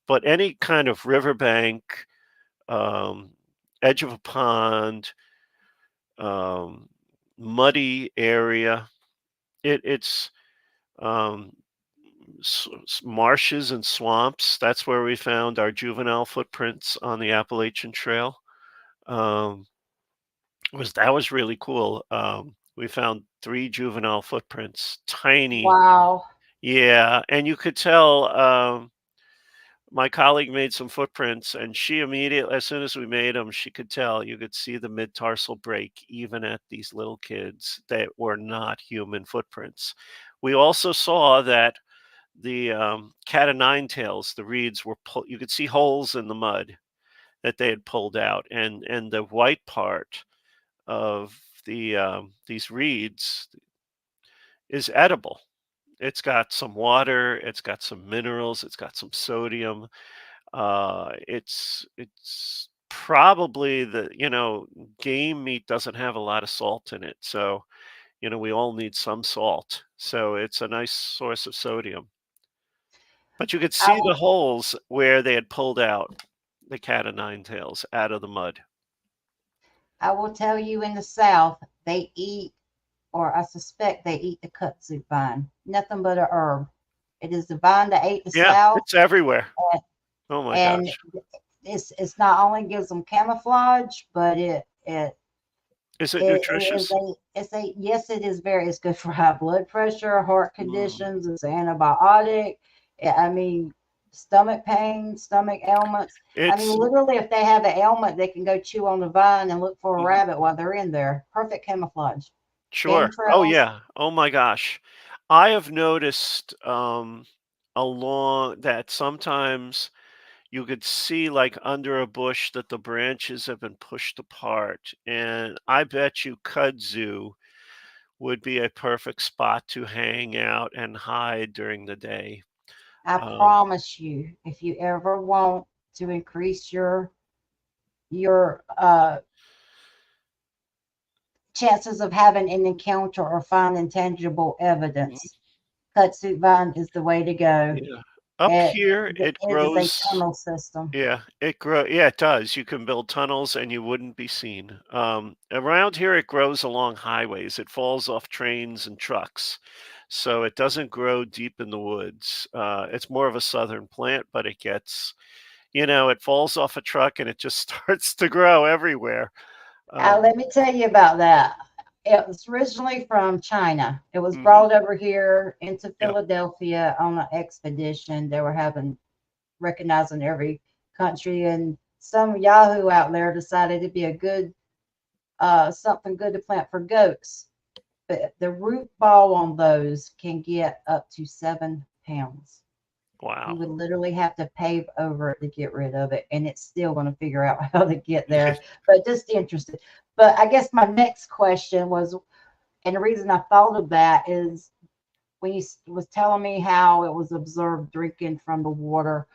but any kind of riverbank, um, edge of a pond, um, muddy area, it's um, marshes and swamps. That's where we found our juvenile footprints on the Appalachian Trail. Um, that was really cool. We found three juvenile footprints, tiny. Wow. Yeah, and you could tell. My colleague made some footprints, and she immediately, as soon as we made them, she could tell. You could see the mid-tarsal break even at these little kids that were not human footprints. We also saw that the cat o' nine tails, the reeds were pulled. You could see holes in the mud that they had pulled out, and the white part of these reeds is edible. It's got some water, it's got some minerals, it's got some sodium. It's probably game meat doesn't have a lot of salt in it, so we all need some salt. So it's a nice source of sodium. But you could I see the will, holes where they had pulled out the cat o' nine tails out of the mud. I will tell you, in the South, they eat, or I suspect they eat the kudzu vine. Nothing but a herb. It is the vine that ate the Yeah, south, it's everywhere. and, Oh my and gosh. it's not only gives them camouflage, but Is it it is nutritious? a yes, it is very, it's good for high blood pressure, heart Mm, conditions, it's an antibiotic. I mean, stomach pain, stomach ailments. I mean, it's literally, if they have an ailment, they can go chew on the vine and look for a mhm, rabbit while they're in there. Perfect camouflage. sure. Oh, Chemtrails. yeah. Oh my gosh. I have noticed, along that sometimes you could see, like, under a bush that the branches have been pushed apart, and I bet you kudzu would be a perfect spot to hang out and hide during the day. I Um, promise you, if you ever want to increase your chances of having an encounter or finding tangible mhm, evidence, kudzu vine is the way to go. yeah. Up It here, it it is a grows. tunnel system. Yeah, it does. You can build tunnels and you wouldn't be seen. Around here, it grows along highways. It falls off trains and trucks. So it doesn't grow deep in the woods. It's more of a southern plant, but it gets, it falls off a truck and it just starts to grow everywhere. Let me tell you about that. It was originally from China. It was Mhm, brought over here into yeah, Philadelphia on an expedition. They were having recognizing every country, and some Yahoo out there decided it'd be a good something good to plant for goats. But the root ball on those can get up to 7 pounds. You wow. would literally have to pave over it to get rid of it, and it's still going to figure out how to get there. But just interested. But I guess my next question was, and the reason I thought of that is when you was telling me how it was observed drinking from the water,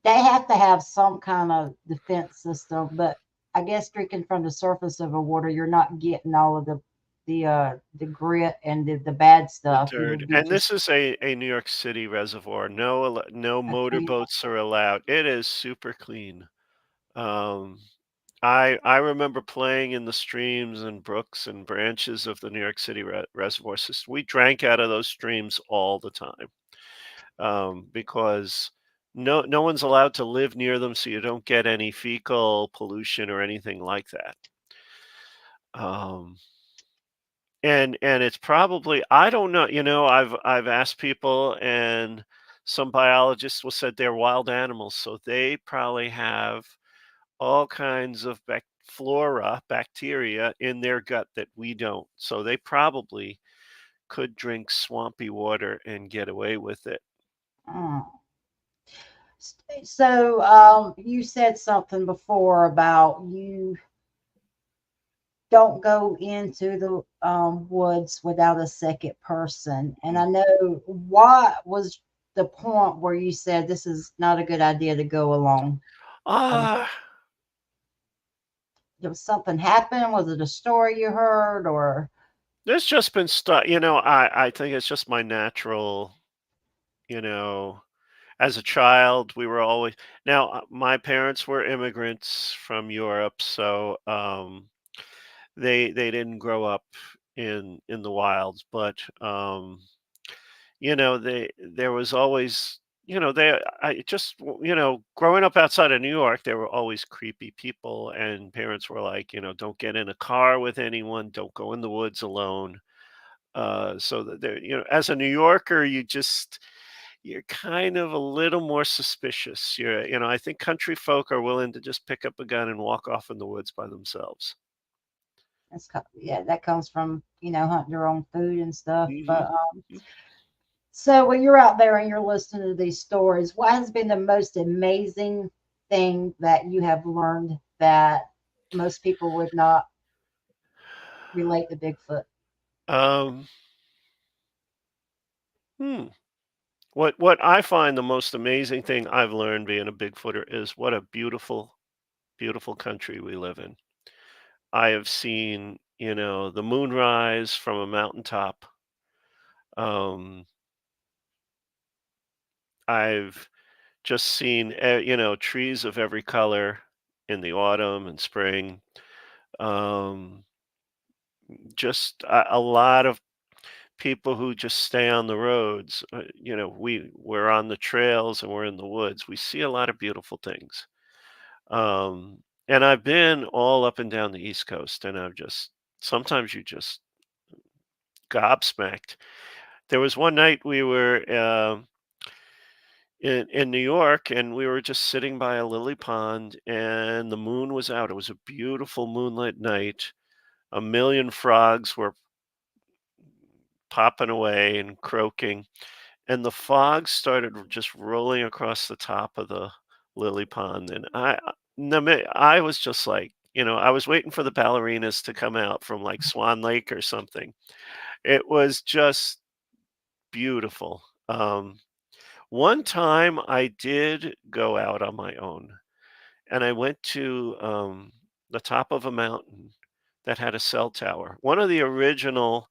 they have to have some kind of defense system. But I guess drinking from the surface of a water, you're not getting all of the grit and the bad The stuff. You dirt, would be and this just is a New York City reservoir. No a clean. motorboats are allowed. It is super clean. Um, I remember playing in the streams and brooks and branches of the New York City reservoir system. We drank out of those streams all the time, because no one's allowed to live near them, so you don't get any fecal pollution or anything like that. Um, and it's probably, I don't know, I've asked people, and some biologists will said they're wild animals, so they probably have all kinds of bacteria in their gut that we don't. So they probably could drink swampy water and get away with it. Mm. So you said something before about you don't go into the woods without a second person. And I Mm. know what was the point where you said this is not a good idea to go alone. Um, Ah, there was something happened. Was it a story you heard, or there's just been stuff, I think it's just my natural, you know, as a child, we were always, now, my parents were immigrants from Europe, so they didn't grow up in the wilds, but there was always, they I just growing up outside of New York, there were always creepy people, and parents were like, don't get in a car with anyone, don't go in the woods alone. So that there, as a New Yorker, you're kind of a little more suspicious. I think country folk are willing to just pick up a gun and walk off in the woods by themselves. yeah, that comes from hunting your own food and stuff. Hmm. But so when you're out there and you're listening to these stories, what has been the most amazing thing that you have learned that most people would not relate to Bigfoot? Um, hmm. What I find the most amazing thing I've learned being a Bigfooter is what a beautiful, beautiful country we live in. I have seen, the moonrise from a mountaintop. Um, I've just seen, trees of every color in the autumn and spring. Um, just a lot of people who just stay on the roads. We're on the trails and we're in the woods. We see a lot of beautiful things. Um, and I've been all up and down the East Coast, and I've just sometimes you just gobsmacked. There was one night we were in New York, and we were just sitting by a lily pond, and the moon was out. It was a beautiful moonlit night. A million frogs were popping away and croaking, and the fog started just rolling across the top of the lily pond. And I was just like, I was waiting for the ballerinas to come out from like Swan Lake or something. It was just beautiful. One time I did go out on my own, and I went to the top of a mountain that had a cell tower. One of the original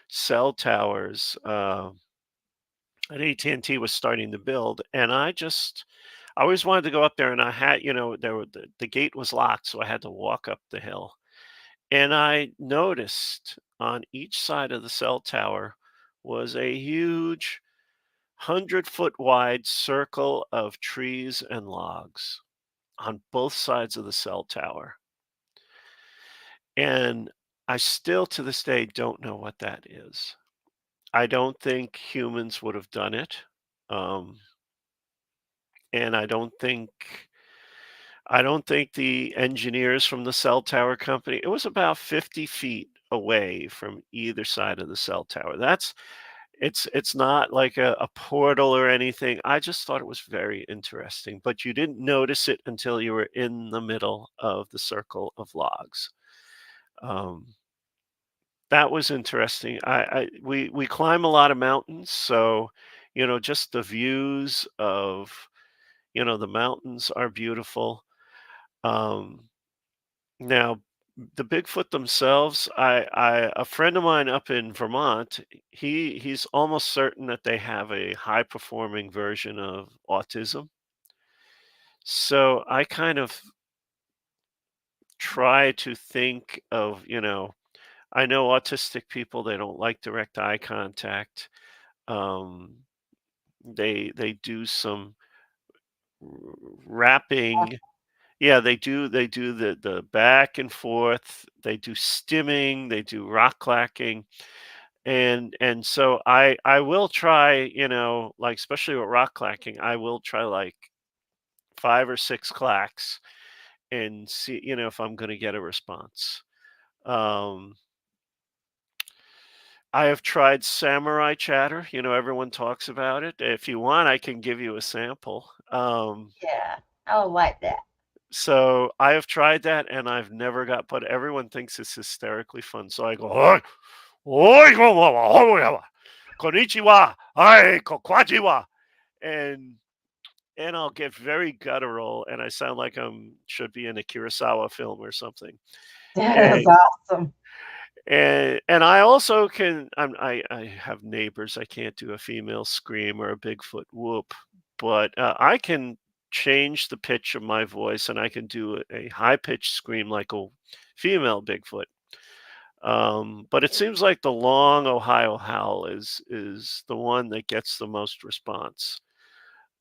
cell towers that AT&T was starting to build, and I always wanted to go up there, and I had, the gate was locked, so I had to walk up the hill. And I noticed on each side of the cell tower was a huge 100-foot wide circle of trees and logs on both sides of the cell tower. And I still to this day don't know what that is. I don't think humans would have done it. Um, and I don't think the engineers from the cell tower company, it was about 50 feet away from either side of the cell tower. It's not like a portal or anything. I just thought it was very interesting, but you didn't notice it until you were in the middle of the circle of logs. Um, that was interesting. We climb a lot of mountains, so just the views of the mountains are beautiful. Um, Now, the Bigfoot themselves, a friend of mine up in Vermont, he's almost certain that they have a high performing version of autism. So I kind of try to think of, I know autistic people, they don't like direct eye contact. Um, they do some rapping. Yeah, they do the back and forth. They do stimming, they do rock clacking. And so I will try, like, especially with rock clacking, I will try like 5 or 6 clacks and see, if I'm gonna get a response. Um, I have tried samurai chatter, everyone talks about it. If you want, I can give you a sample. Yeah, I would like that. So I have tried that and I've never got, but everyone thinks it's hysterically fun. So I go, "Oi, oi, konnichiwa, hi, konnichiwa," and and I'll get very guttural, and I sound like I'm should be in a Kurosawa film or something. That is And awesome. and I also can I have neighbors. I can't do a female scream or a Bigfoot whoop, but I can change the pitch of my voice, and I can do a high pitched scream like a female Bigfoot. But it seems like the long Ohio howl is the one that gets the most response.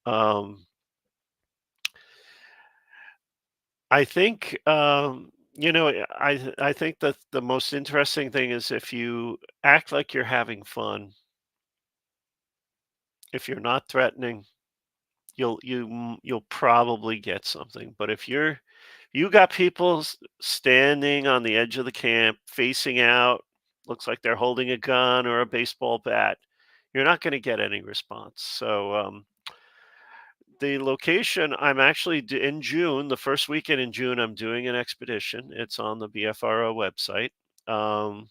Um, I think, I think that the most interesting thing is if you act like you're having fun, if you're not threatening, you'll probably get something. But if you got people standing on the edge of the camp, facing out, looks like they're holding a gun or a baseball bat, you're not going to get any response. So the location, I'm actually in June, the first weekend in June, I'm doing an expedition. It's on the BFRO website. Um,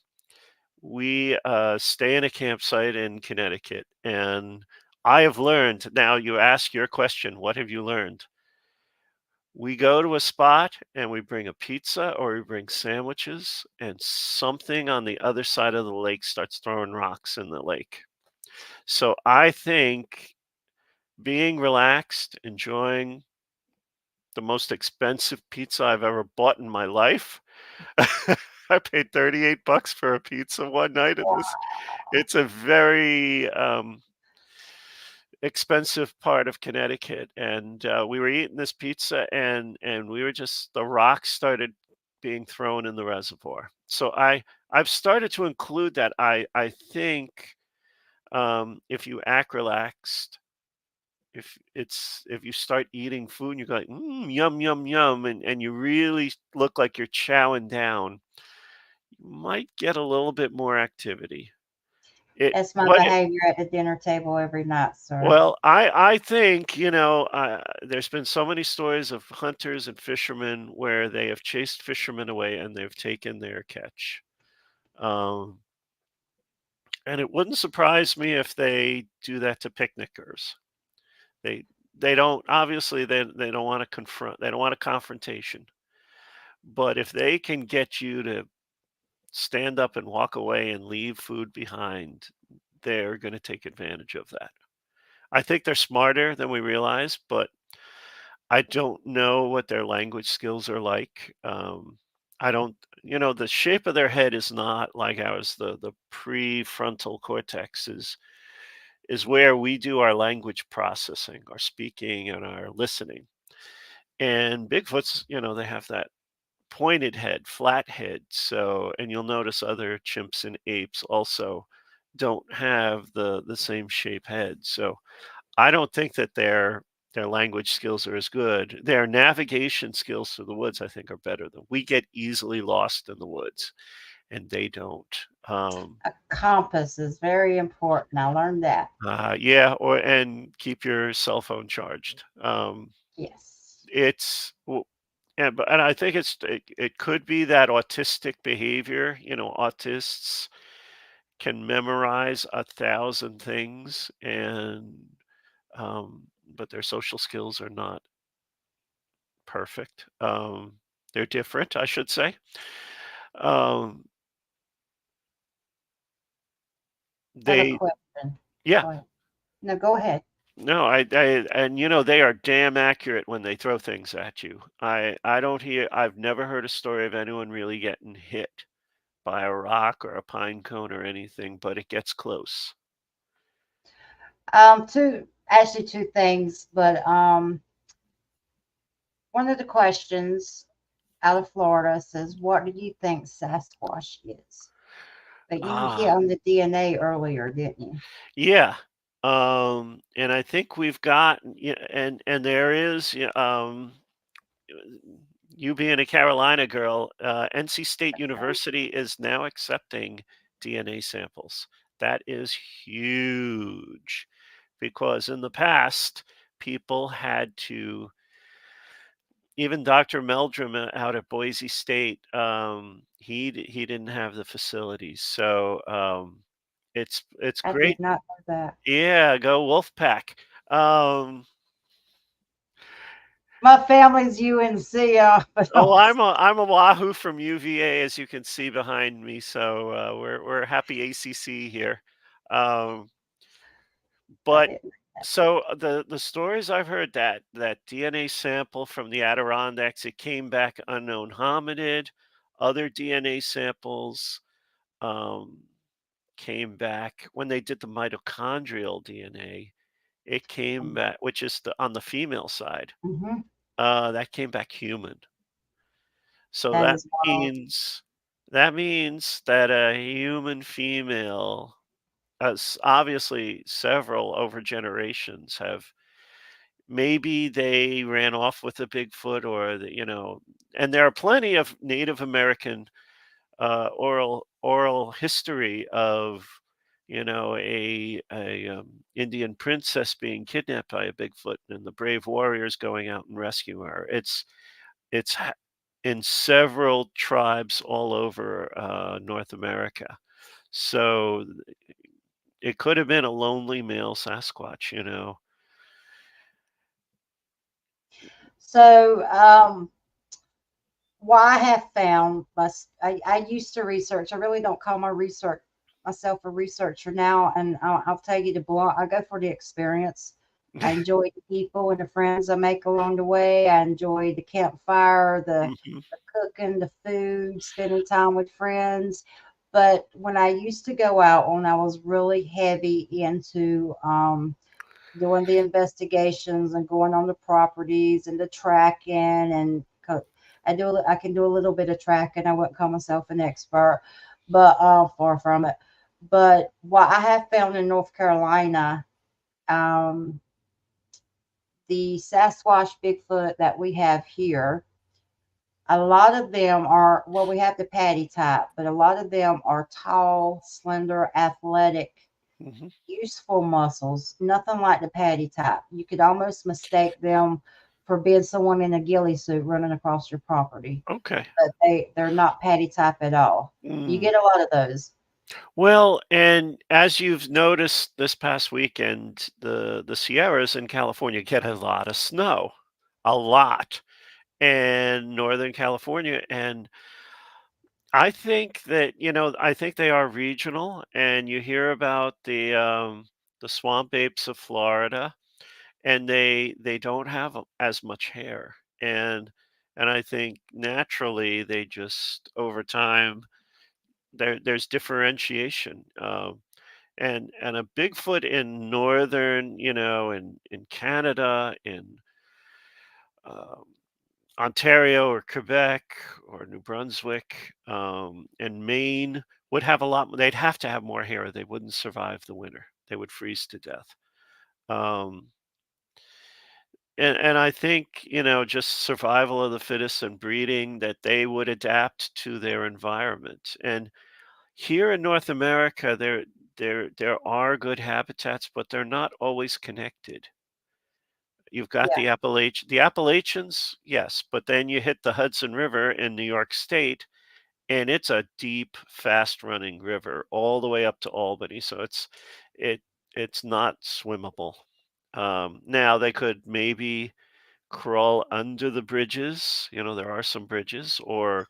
we stay in a campsite in Connecticut, and I have learned. Now, you ask your question, what have you learned? We go to a spot and we bring a pizza or we bring sandwiches, and something on the other side of the lake starts throwing rocks in the lake. So I think being relaxed, enjoying the most expensive pizza I've ever bought in my life, I paid $38 for a pizza one night in this. It's a very expensive part of Connecticut, and we were eating this pizza, and we were just the rocks started being thrown in the reservoir. So I've started to include that. I think if you act relaxed, if you start eating food and you go like yum yum yum, and you really look like you're chowing down, you might get a little bit more activity. It That's my what it behavior at the dinner table every night, sir. Well, I think, there's been so many stories of hunters and fishermen where they have chased fishermen away and they've taken their catch. Um, and it wouldn't surprise me if they do that to picnickers. They they don't obviously they don't want to confront, they don't want a confrontation. But if they can get you to stand up and walk away and leave food behind, they're going to take advantage of that. I think they're smarter than we realize, but I don't know what their language skills are like. I don't, the shape of their head is not like ours. The prefrontal cortex is where we do our language processing, our speaking, and our listening. And Bigfoots, they have that pointed head, flat head. So, and you'll notice other chimps and apes also don't have the same shape head. So I don't think that their language skills are as good. Their navigation skills through the woods, I think, are better than we get easily lost in the woods, and they don't. A compass is very important. I learned that. Yeah, and keep your cell phone charged. Yes. It's w- and I think it could be that autistic behavior. Autists can memorize 1,000 things, but their social skills are not perfect. They're different, I should say. Um, I have a they, question. yeah, Go ahead. No, go ahead. no, and they are damn accurate when they throw things at you. I don't hear, I've never heard a story of anyone really getting hit by a rock or a pine cone or anything, but it gets close. Two things, but one of the questions out of Florida says, "What do you think Sasquatch is?" But you hit Ah, on the DNA earlier, didn't you? yeah. And I think we've got, yeah, and there is, you being a Carolina girl, NC State University is now accepting DNA samples. That is huge because in the past, people had to, even Dr. Meldrum out at Boise State, he didn't have the facilities. So it's I great. did not know that. Yeah, go Wolfpack. Um, My family's UNC, but Oh, I'm a Wahoo from UVA, as you can see behind me. So we're a happy ACC here. Um, I but didn't. so the stories I've heard, that DNA sample from the Adirondacks, it came back unknown hominid. Other DNA samples um, came back when they did the mitochondrial DNA. It came back, which is on the female side. Mm-hmm. That came back human. So That that is wild. means that means that a human female, as obviously several over generations have, maybe they ran off with a Bigfoot, or and there are plenty of Native American oral history of a Indian princess being kidnapped by a Bigfoot and the brave warriors going out and rescuing her. It's in several tribes all over North America. So it could have been a lonely male Sasquatch. So, what I have found, I used to research. I really don't call myself a researcher now, and I'll tell you the blunt. I go for the experience. I enjoy the people and the friends I make along the way. I enjoy the campfire, Mhm. the cooking, the food, spending time with friends. But when I used to go out, when I was really heavy into doing the investigations and going on the properties and the tracking and I can do a little bit of tracking. I wouldn't call myself an expert, but far from it. But what I have found in North Carolina, um, the Sasquatch Bigfoot that we have here, a lot of them are, well, we have the patty type, but a lot of them are tall, slender, athletic, Mhm. useful muscles, nothing like the patty type. You could almost mistake them for being someone in a ghillie suit running across your property, Okay. but they're not patty type at all. You Mm. get a lot of those. Well, and as you've noticed this past weekend, the Sierras in California get a lot of snow, a lot, and Northern California. And I think that, I think they are regional, and you hear about the swamp apes of Florida, and they don't have as much hair, and I think naturally they just over time there's differentiation. And a Bigfoot in northern, in Canada, in um, Ontario or Quebec or New Brunswick, and Maine would have a lot. They'd have to have more hair. They wouldn't survive the winter. They would freeze to death. Um, and I think just survival of the fittest and breeding that they would adapt to their environment. And here in North America, there are good habitats, but they're not always connected. You've got Yeah. the Appalachians, yes, but then you hit the Hudson River in New York State, and it's a deep, fast-running river all the way up to Albany, so it it's not swimmable. Now they could maybe crawl under the bridges, there are some bridges, or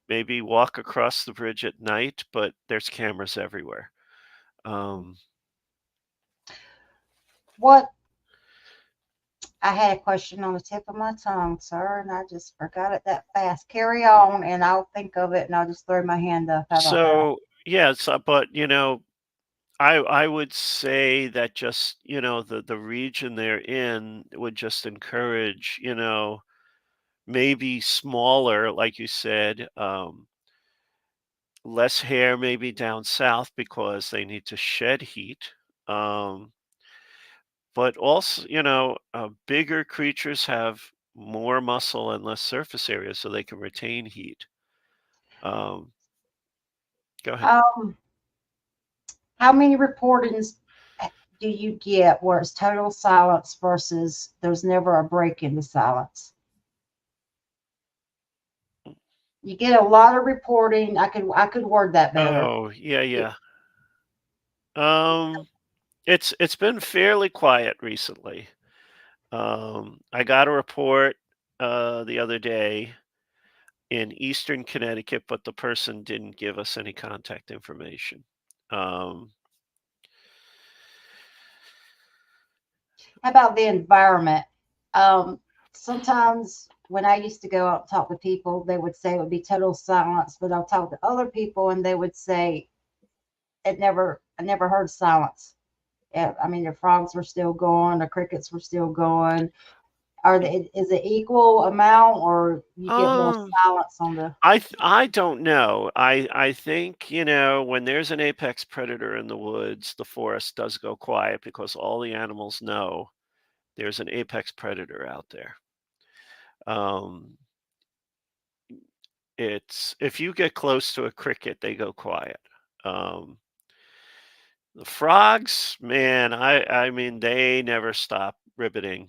maybe walk across the bridge at night, but there's cameras everywhere. Um, What I had a question on the tip of my tongue, sir, and I just forgot it that fast. Carry on, and I'll think of it, and I'll just throw my hand up. How about that? so yeah, but I would say that just, the region they're in would just encourage, maybe smaller, like you said, less hair maybe down south because they need to shed heat. Um, but also, bigger creatures have more muscle and less surface area so they can retain heat. Um, Go ahead. Um, how many reportings do you get where it's total silence versus there's never a break in the silence? You get a lot of reporting. I could word that better. Oh, yeah, You, yeah. Um, it's been fairly quiet recently. I got a report the other day in Eastern Connecticut, but the person didn't give us any contact information. Um, how about the environment? Um, sometimes when I used to go out and talk to people, they would say it would be total silence, but I'll talk to other people and they would say I never heard silence. Yeah, I mean, the frogs were still going, the crickets were still going. Is it equal amount or you get more um, silence on the I don't know. I think when there's an apex predator in the woods, the forest does go quiet because all the animals know there's an apex predator out there. Um, it's if you get close to a cricket, they go quiet. Um, the frogs, man, I mean they never stop ribbiting.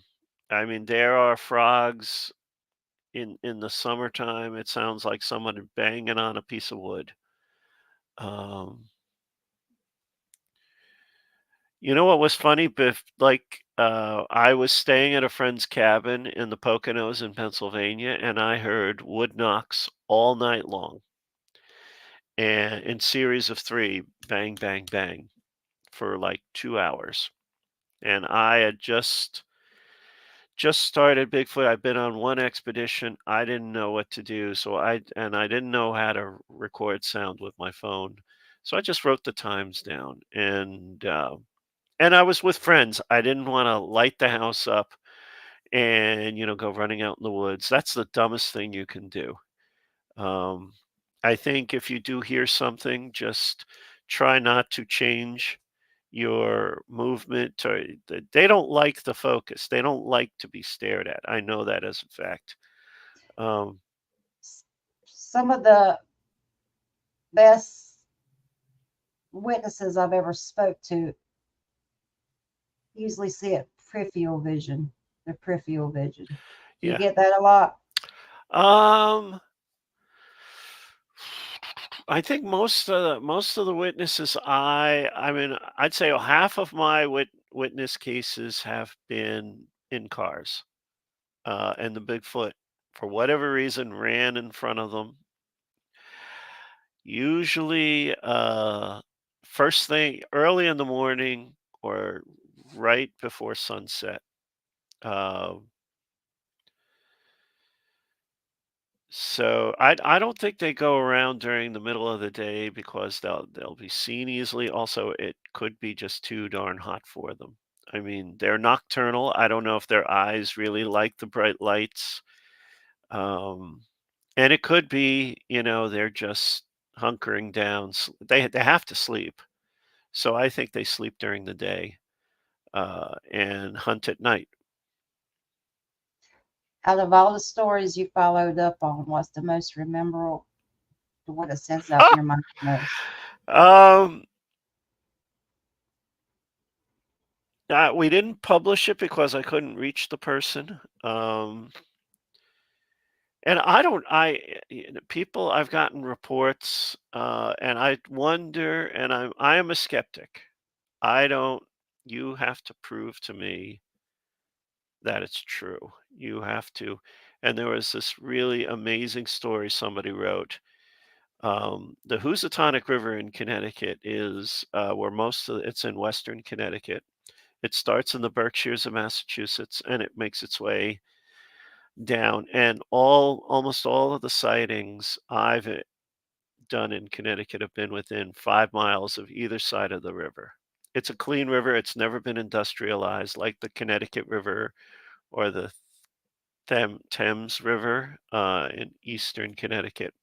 I mean there are frogs in the summertime. It sounds like someone banging on a piece of wood. Um, you know what was funny, Biff? Like I was staying at a friend's cabin in the Poconos in Pennsylvania, and I heard wood knocks all night long, and in series of three, bang, bang, bang, for like 2 hours. and I had just started Bigfoot. I've been on one expedition. I didn't know what to do, so I didn't know how to record sound with my phone. So I just wrote the times down, and I was with friends. I didn't want to light the house up and go running out in the woods. That's the dumbest thing you can do. Um, I think if you do hear something, just try not to change your movement. Or they don't like the focus. They don't like to be stared at. I know that as a fact. Um, S- Some of the best witnesses I've ever spoke to usually see it peripheral vision. The peripheral vision. Do you yeah. get that a lot? Um, I think most of the witnesses I mean, I'd say half of my witness cases have been in cars. And the Bigfoot, for whatever reason, ran in front of them. Usually, first thing early in the morning or right before sunset. Uh, so I don't think they go around during the middle of the day because they'll be seen easily. Also, it could be just too darn hot for them. I mean, they're nocturnal. I don't know if their eyes really like the bright lights. Um, and it could be, they're just hunkering down. They have to sleep. So I think they sleep during the day and hunt at night. Out of all the stories you followed up on, what's the most memorable? The one that stands out in your mind the most? um, we didn't publish it because I couldn't reach the person. And I don't, people, I've gotten reports, and I wonder, and I am a skeptic. I don't, you have to prove to me that it's true. You have to. And there was this really amazing story somebody wrote. The Housatonic River in Connecticut is where it's in Western Connecticut. It starts in the Berkshires of Massachusetts and it makes its way down. And almost all of the sightings I've done in Connecticut have been within 5 miles of either side of the river. It's a clean river. It's never been industrialized like the Connecticut River or the Thames River in eastern Connecticut,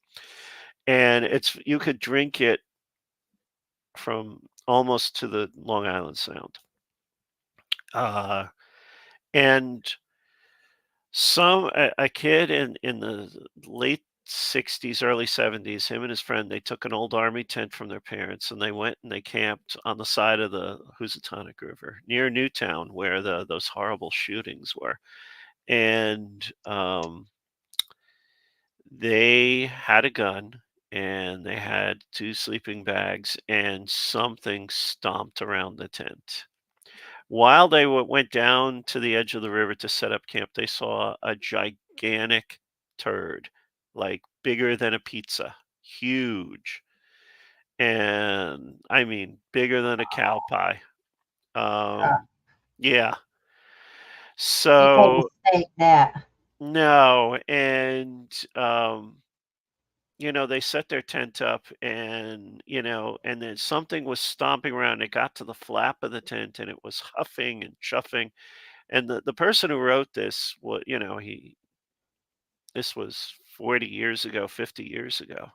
and you could drink it from almost to the Long Island Sound. Uh, and a kid in the late 60s, early 70s, him and his friend, they took an old army tent from their parents and they went and they camped on the side of the Housatonic River near Newtown, where those horrible shootings were. And they had a gun and they had 2 sleeping bags, and something stomped around the tent. While they went down to the edge of the river to set up camp, they saw a gigantic turd, like bigger than a pizza, huge, and I mean bigger than a cow pie. Uh, Yeah. you can't So mistake that. no, and they set their tent up and, and then something was stomping around. It got to the flap of the tent and it was huffing and chuffing. And the person who wrote this, this was 40 years ago, 50 years ago.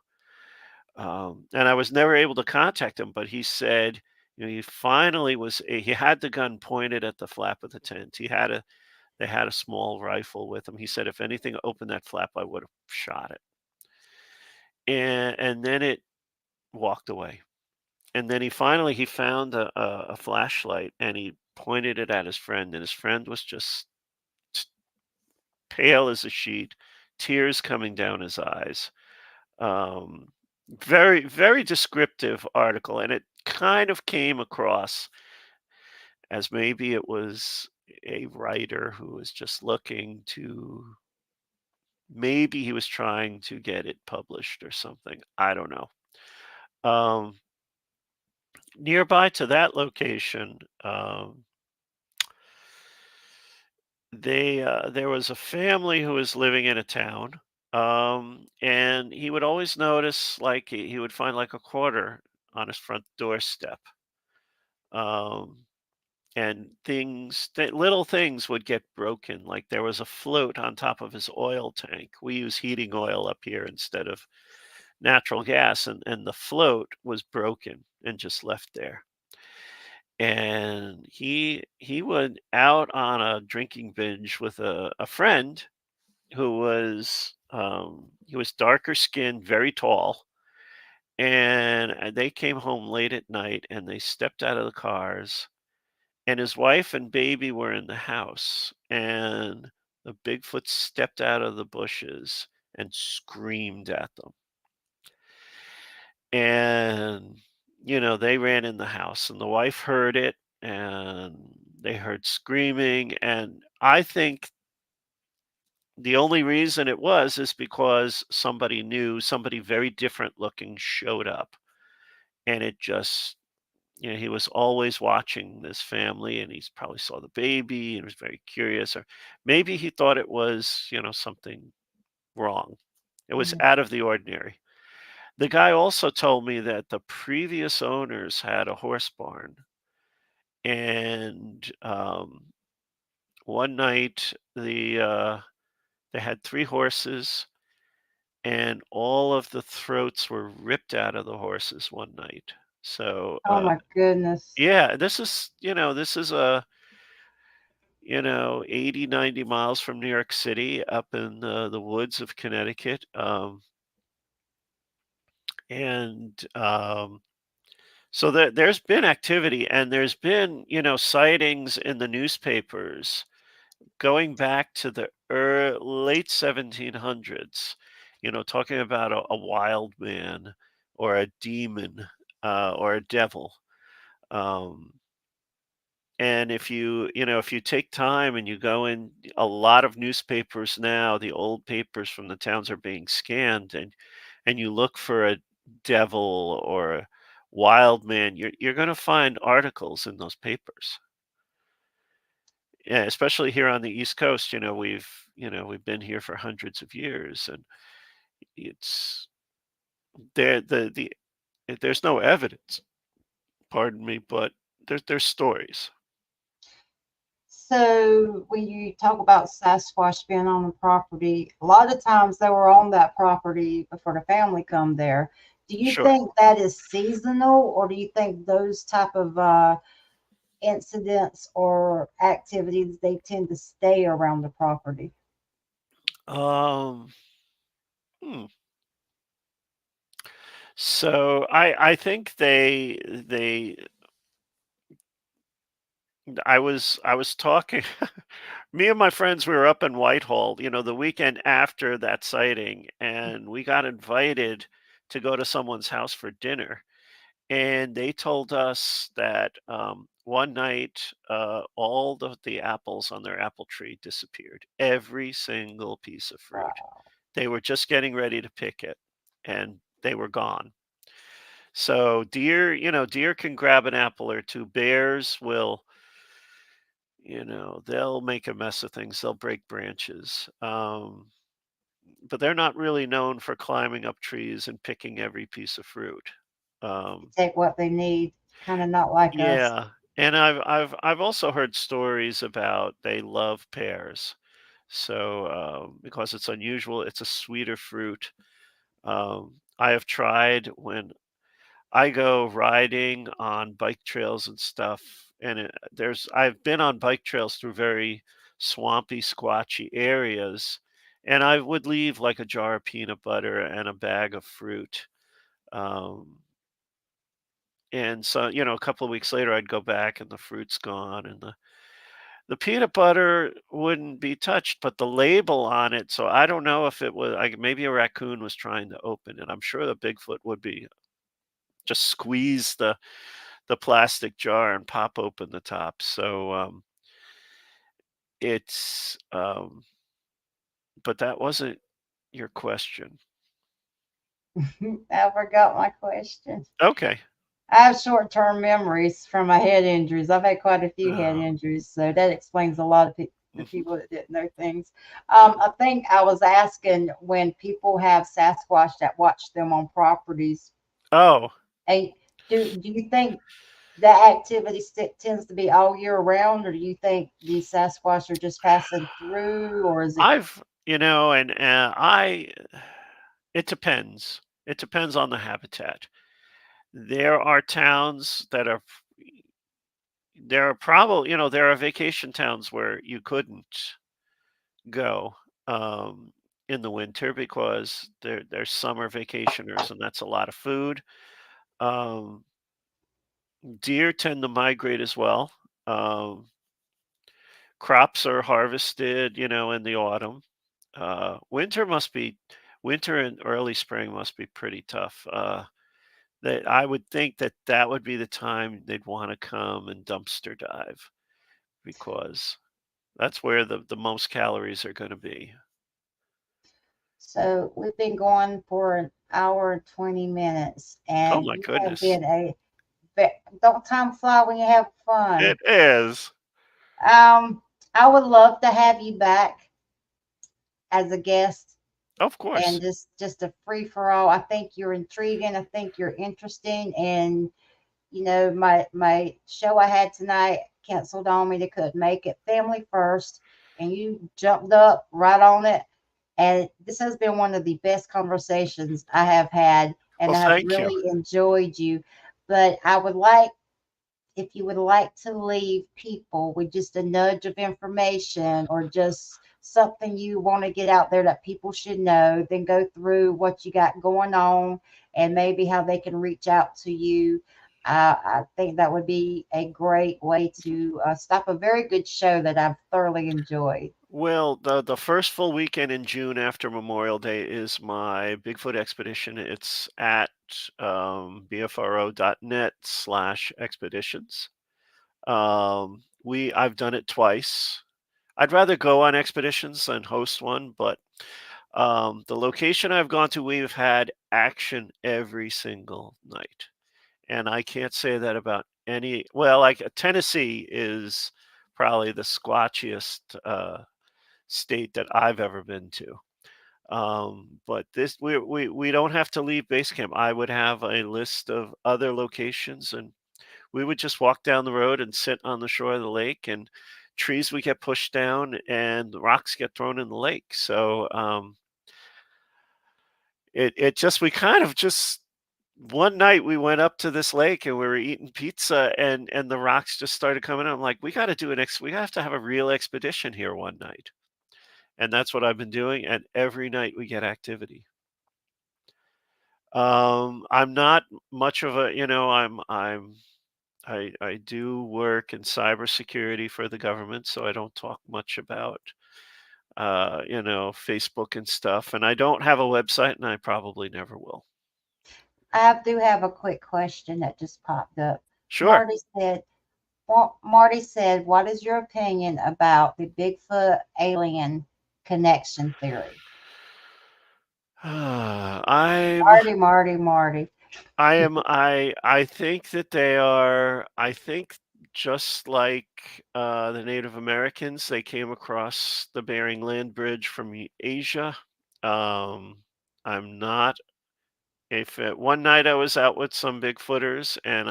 And I was never able to contact him, but he said, he finally he had the gun pointed at the flap of the tent. They had a small rifle with him. He said, if anything opened that flap, I would have shot it. And then it walked away. And then he found a flashlight and he pointed it at his friend, and his friend was just pale as a sheet, tears coming down his eyes. Um, very, very descriptive article, and it kind of came across as maybe it was a writer who was just looking to, maybe he was trying to get it published or something. I don't know. Um, Nearby to that location, there was a family who was living in a town, and he would always notice, like, he would find like a quarter on his front doorstep. Um, and little things would get broken. Like there was a float on top of his oil tank. We use heating oil up here instead of natural gas, and the float was broken and just left there. And he went out on a drinking binge with a friend who was he was darker skinned, very tall, and they came home late at night and they stepped out of the cars, and his wife and baby were in the house, and the Bigfoot stepped out of the bushes and screamed at them. And, they ran in the house, and the wife heard it, and they heard screaming. And I think the only reason it was is because somebody knew, somebody very different looking showed up. And it just, he was always watching this family, and he's probably saw the baby and was very curious, or maybe he thought it was, something wrong. It was Mhm. out of the ordinary. The guy also told me that the previous owners had a horse barn, and one night they had three horses, and all of the throats were ripped out of the horses one night. So Oh my goodness. yeah, this is a 80, 90 miles from New York City, up in the woods of Connecticut. And So there's been activity, and there's been, sightings in the newspapers going back to the late 1700s, talking about a wild man or a demon, or a devil. Um, and if you take time and you go in, a lot of newspapers now, the old papers from the towns are being scanned, and you look for a devil or a wild man, you're going to find articles in those papers. Yeah, especially here on the East Coast. We've been here for hundreds of years, and it's there. There's no evidence. Pardon me, but there's stories. So when you talk about Sasquatch being on the property, a lot of times they were on that property before the family come there. Do you Sure. think that is seasonal, or do you think those type of incidents or activities they tend to stay around the property? Um. Hmm. So I think I was talking. Me and my friends, we were up in Whitehall, the weekend after that sighting, and we got invited to go to someone's house for dinner. And they told us that one night, all the apples on their apple tree disappeared. Every single piece of fruit. Wow. They were just getting ready to pick it, and they were gone. So deer can grab an apple or two. Bears will, they'll make a mess of things. They'll break branches. But they're not really known for climbing up trees and picking every piece of fruit. They Um, take what they need, kind of not like us. yeah, and I've also heard stories about they love pears. So because it's unusual, it's a sweeter fruit. I have tried when I go riding on bike trails and stuff, and I've been on bike trails through very swampy, squatchy areas, and I would leave like a jar of peanut butter and a bag of fruit. Um, and so, a couple of weeks later, I'd go back and the fruit's gone, and the peanut butter wouldn't be touched, but the label on it. So I don't know if it was like maybe a raccoon was trying to open it. I'm sure the Bigfoot would be just squeeze the plastic jar and pop open the top. So it's but that wasn't your question. I forgot my question. Okay. I have short-term memories from my head injuries. I've had quite a few head Uh, injuries, so that explains a lot of it. the people that didn't know things. I think I was asking when people have Sasquatch that watch them on properties. Oh, And do you think that activity tends to be all year round, or do you think these Sasquatch are just passing through, or is it? and it depends. It depends on the habitat. There are towns that are, there are probably, there are vacation towns where you couldn't go in the winter because they're summer vacationers and that's a lot of food. Um, Deer tend to migrate as well. Um, Crops are harvested, in the autumn. Winter and early spring must be pretty tough. That I would think that that would be the time they'd want to come and dumpster dive because that's where the most calories are going to be. So we've been going for an hour and 20 minutes, Oh and my you have goodness. been don't time fly when you have fun. It is. Um, I would love to have you back as a guest Of and course. just a free for all. I think you're intriguing. I think you're interesting, and my show I had tonight canceled on me. They couldn't make it. Family first, and you jumped up right on it. And this has been one of the best conversations I have had, Well, and I have thank you. really enjoyed you. But I would like, if you would like to leave people with just a nudge of information or just something you want to get out there that people should know, then go through what you got going on and maybe how they can reach out to you. I think that would be a great way to stop a very good show that I've thoroughly enjoyed. Well, the first full weekend in June after Memorial Day is my Bigfoot expedition. It's at bfro.net/expeditions. I've done it twice. I'd rather go on expeditions than host one, but the location I've gone to, we've had action every single night, and I can't say that about any. Well, like Tennessee is probably the squatchiest state that I've ever been to. But this we don't have to leave base camp. I would have a list of other locations, and we would just walk down the road and sit on the shore of the lake, and trees would get pushed down, and the rocks get thrown in the lake. So it just we kind of just one night we went up to this lake and we were eating pizza and the rocks just started coming out. I'm like, we got to do we have to have a real expedition here one night. And that's what I've been doing, and every night we get activity. I'm not much of a, I do work in cybersecurity for the government, so I don't talk much about, Facebook and stuff, and I don't have a website, and I probably never will. I do have a quick question that just popped up. Sure. Marty said, Marty said, what is your opinion about the Bigfoot alien connection theory? I'm Marty. I think that they are, I think just like the Native Americans, they came across the Bering Land Bridge from Asia. Um, I'm not if one night I was out with some Bigfooters and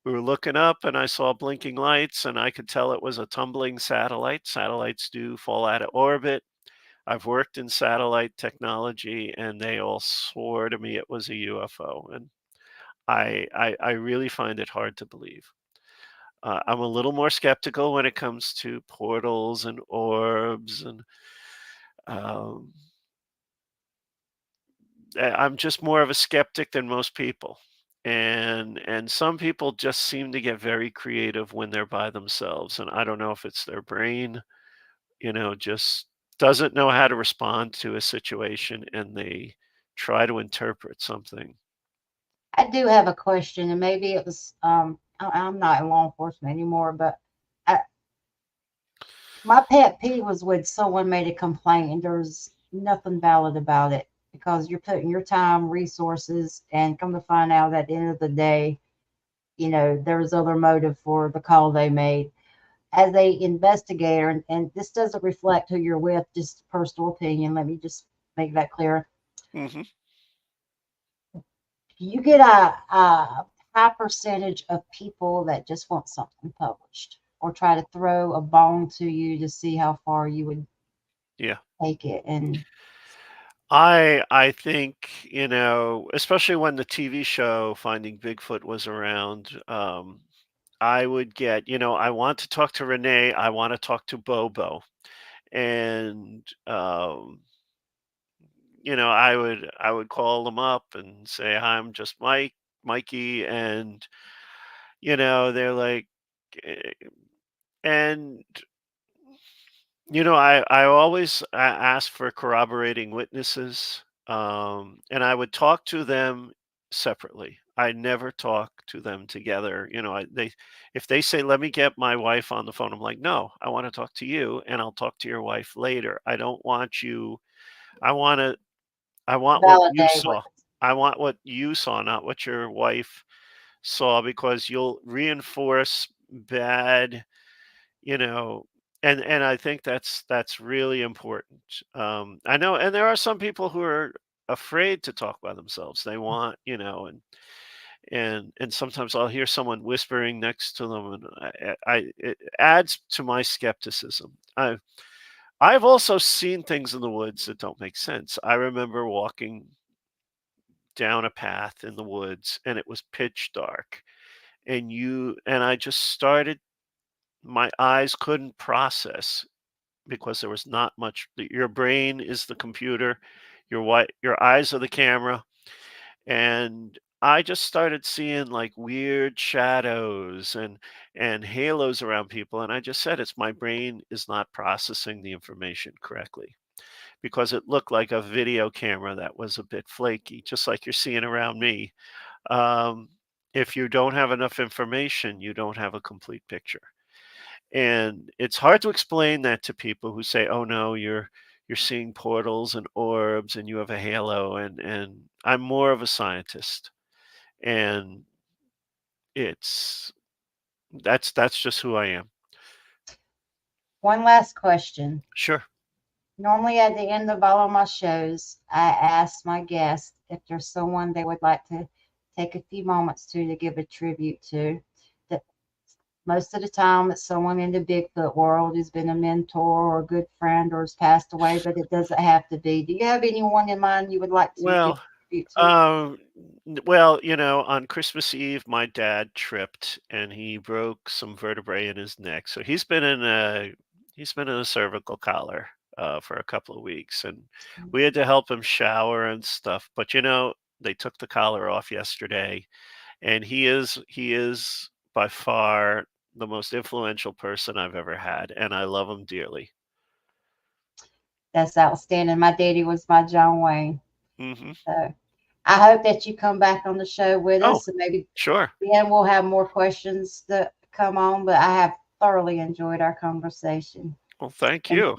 we were looking up and I saw blinking lights and I could tell it was a tumbling satellite. Satellites do fall out of orbit. I've worked in satellite technology and they all swore to me it was a UFO. And I really find it hard to believe. I'm a little more skeptical when it comes to portals and orbs, and um, I'm just more of a skeptic than most people. And some people just seem to get very creative when they're by themselves, and I don't know if it's their brain, just doesn't know how to respond to a situation, and they try to interpret something. I do have a question, and maybe it was I'm not in law enforcement anymore, but I, my pet peeve was when someone made a complaint and there was nothing valid about it because you're putting your time, resources, and come to find out at the end of the day, there was other motive for the call they made. as a investigator, and this doesn't reflect who you're with, just personal opinion. Let me just make that clear. Hmm. You get a high percentage of people that just want something published or try to throw a bone to you to see how far you would Yeah. take it. And I think, especially when the TV show Finding Bigfoot was around, I would get, I want to talk to Renee, I want to talk to Bobo. And I would call them up and say, "Hi, I'm just Mikey," and they're like, eh, and I always ask for corroborating witnesses, and I would talk to them separately. I never talk to them together. If they say, "Let me get my wife on the phone," I'm like, "No, I want to talk to you, and I'll talk to your wife later. I don't want you. I want to. I want what you validate what saw. I want what you saw, not what your wife saw, because you'll reinforce bad, you know, and I think that's really important. I know, and there are some people who are afraid to talk by themselves. They want, and sometimes I'll hear someone whispering next to them, and it adds to my skepticism. I've also seen things in the woods that don't make sense. I remember walking down a path in the woods and it was pitch dark, and I just started, my eyes couldn't process, because there was not much. Your brain is the computer, your eyes are the camera, and I just started seeing like weird shadows and halos around people, and I just said, it's my brain is not processing the information correctly, because it looked like a video camera that was a bit flaky, just like you're seeing around me. um, if you don't have enough information, you don't have a complete picture. And it's hard to explain that to people who say, "Oh no, you're seeing portals and orbs and you have a halo." And I'm more of a scientist, and it's that's just who I am. one last question. Sure. Normally, at the end of all of my shows, I ask my guests if there's someone they would like to take a few moments to give a tribute to. That most of the time, it's someone in the Bigfoot world who's been a mentor or a good friend or has passed away, but it doesn't have to be. Do you have anyone in mind you would like to give Well, a tribute to? Um, well, on Christmas Eve, my dad tripped and he broke some vertebrae in his neck. So he's been in a cervical collar for a couple of weeks, and we had to help him shower and stuff. But they took the collar off yesterday, and he is by far the most influential person I've ever had, and I love him dearly. That's outstanding. My daddy was my John Wayne. Hmm. So I hope that you come back on the show with Oh, us, and maybe sure. then we'll have more questions that come on. But I have thoroughly enjoyed our conversation. Well, thank And you.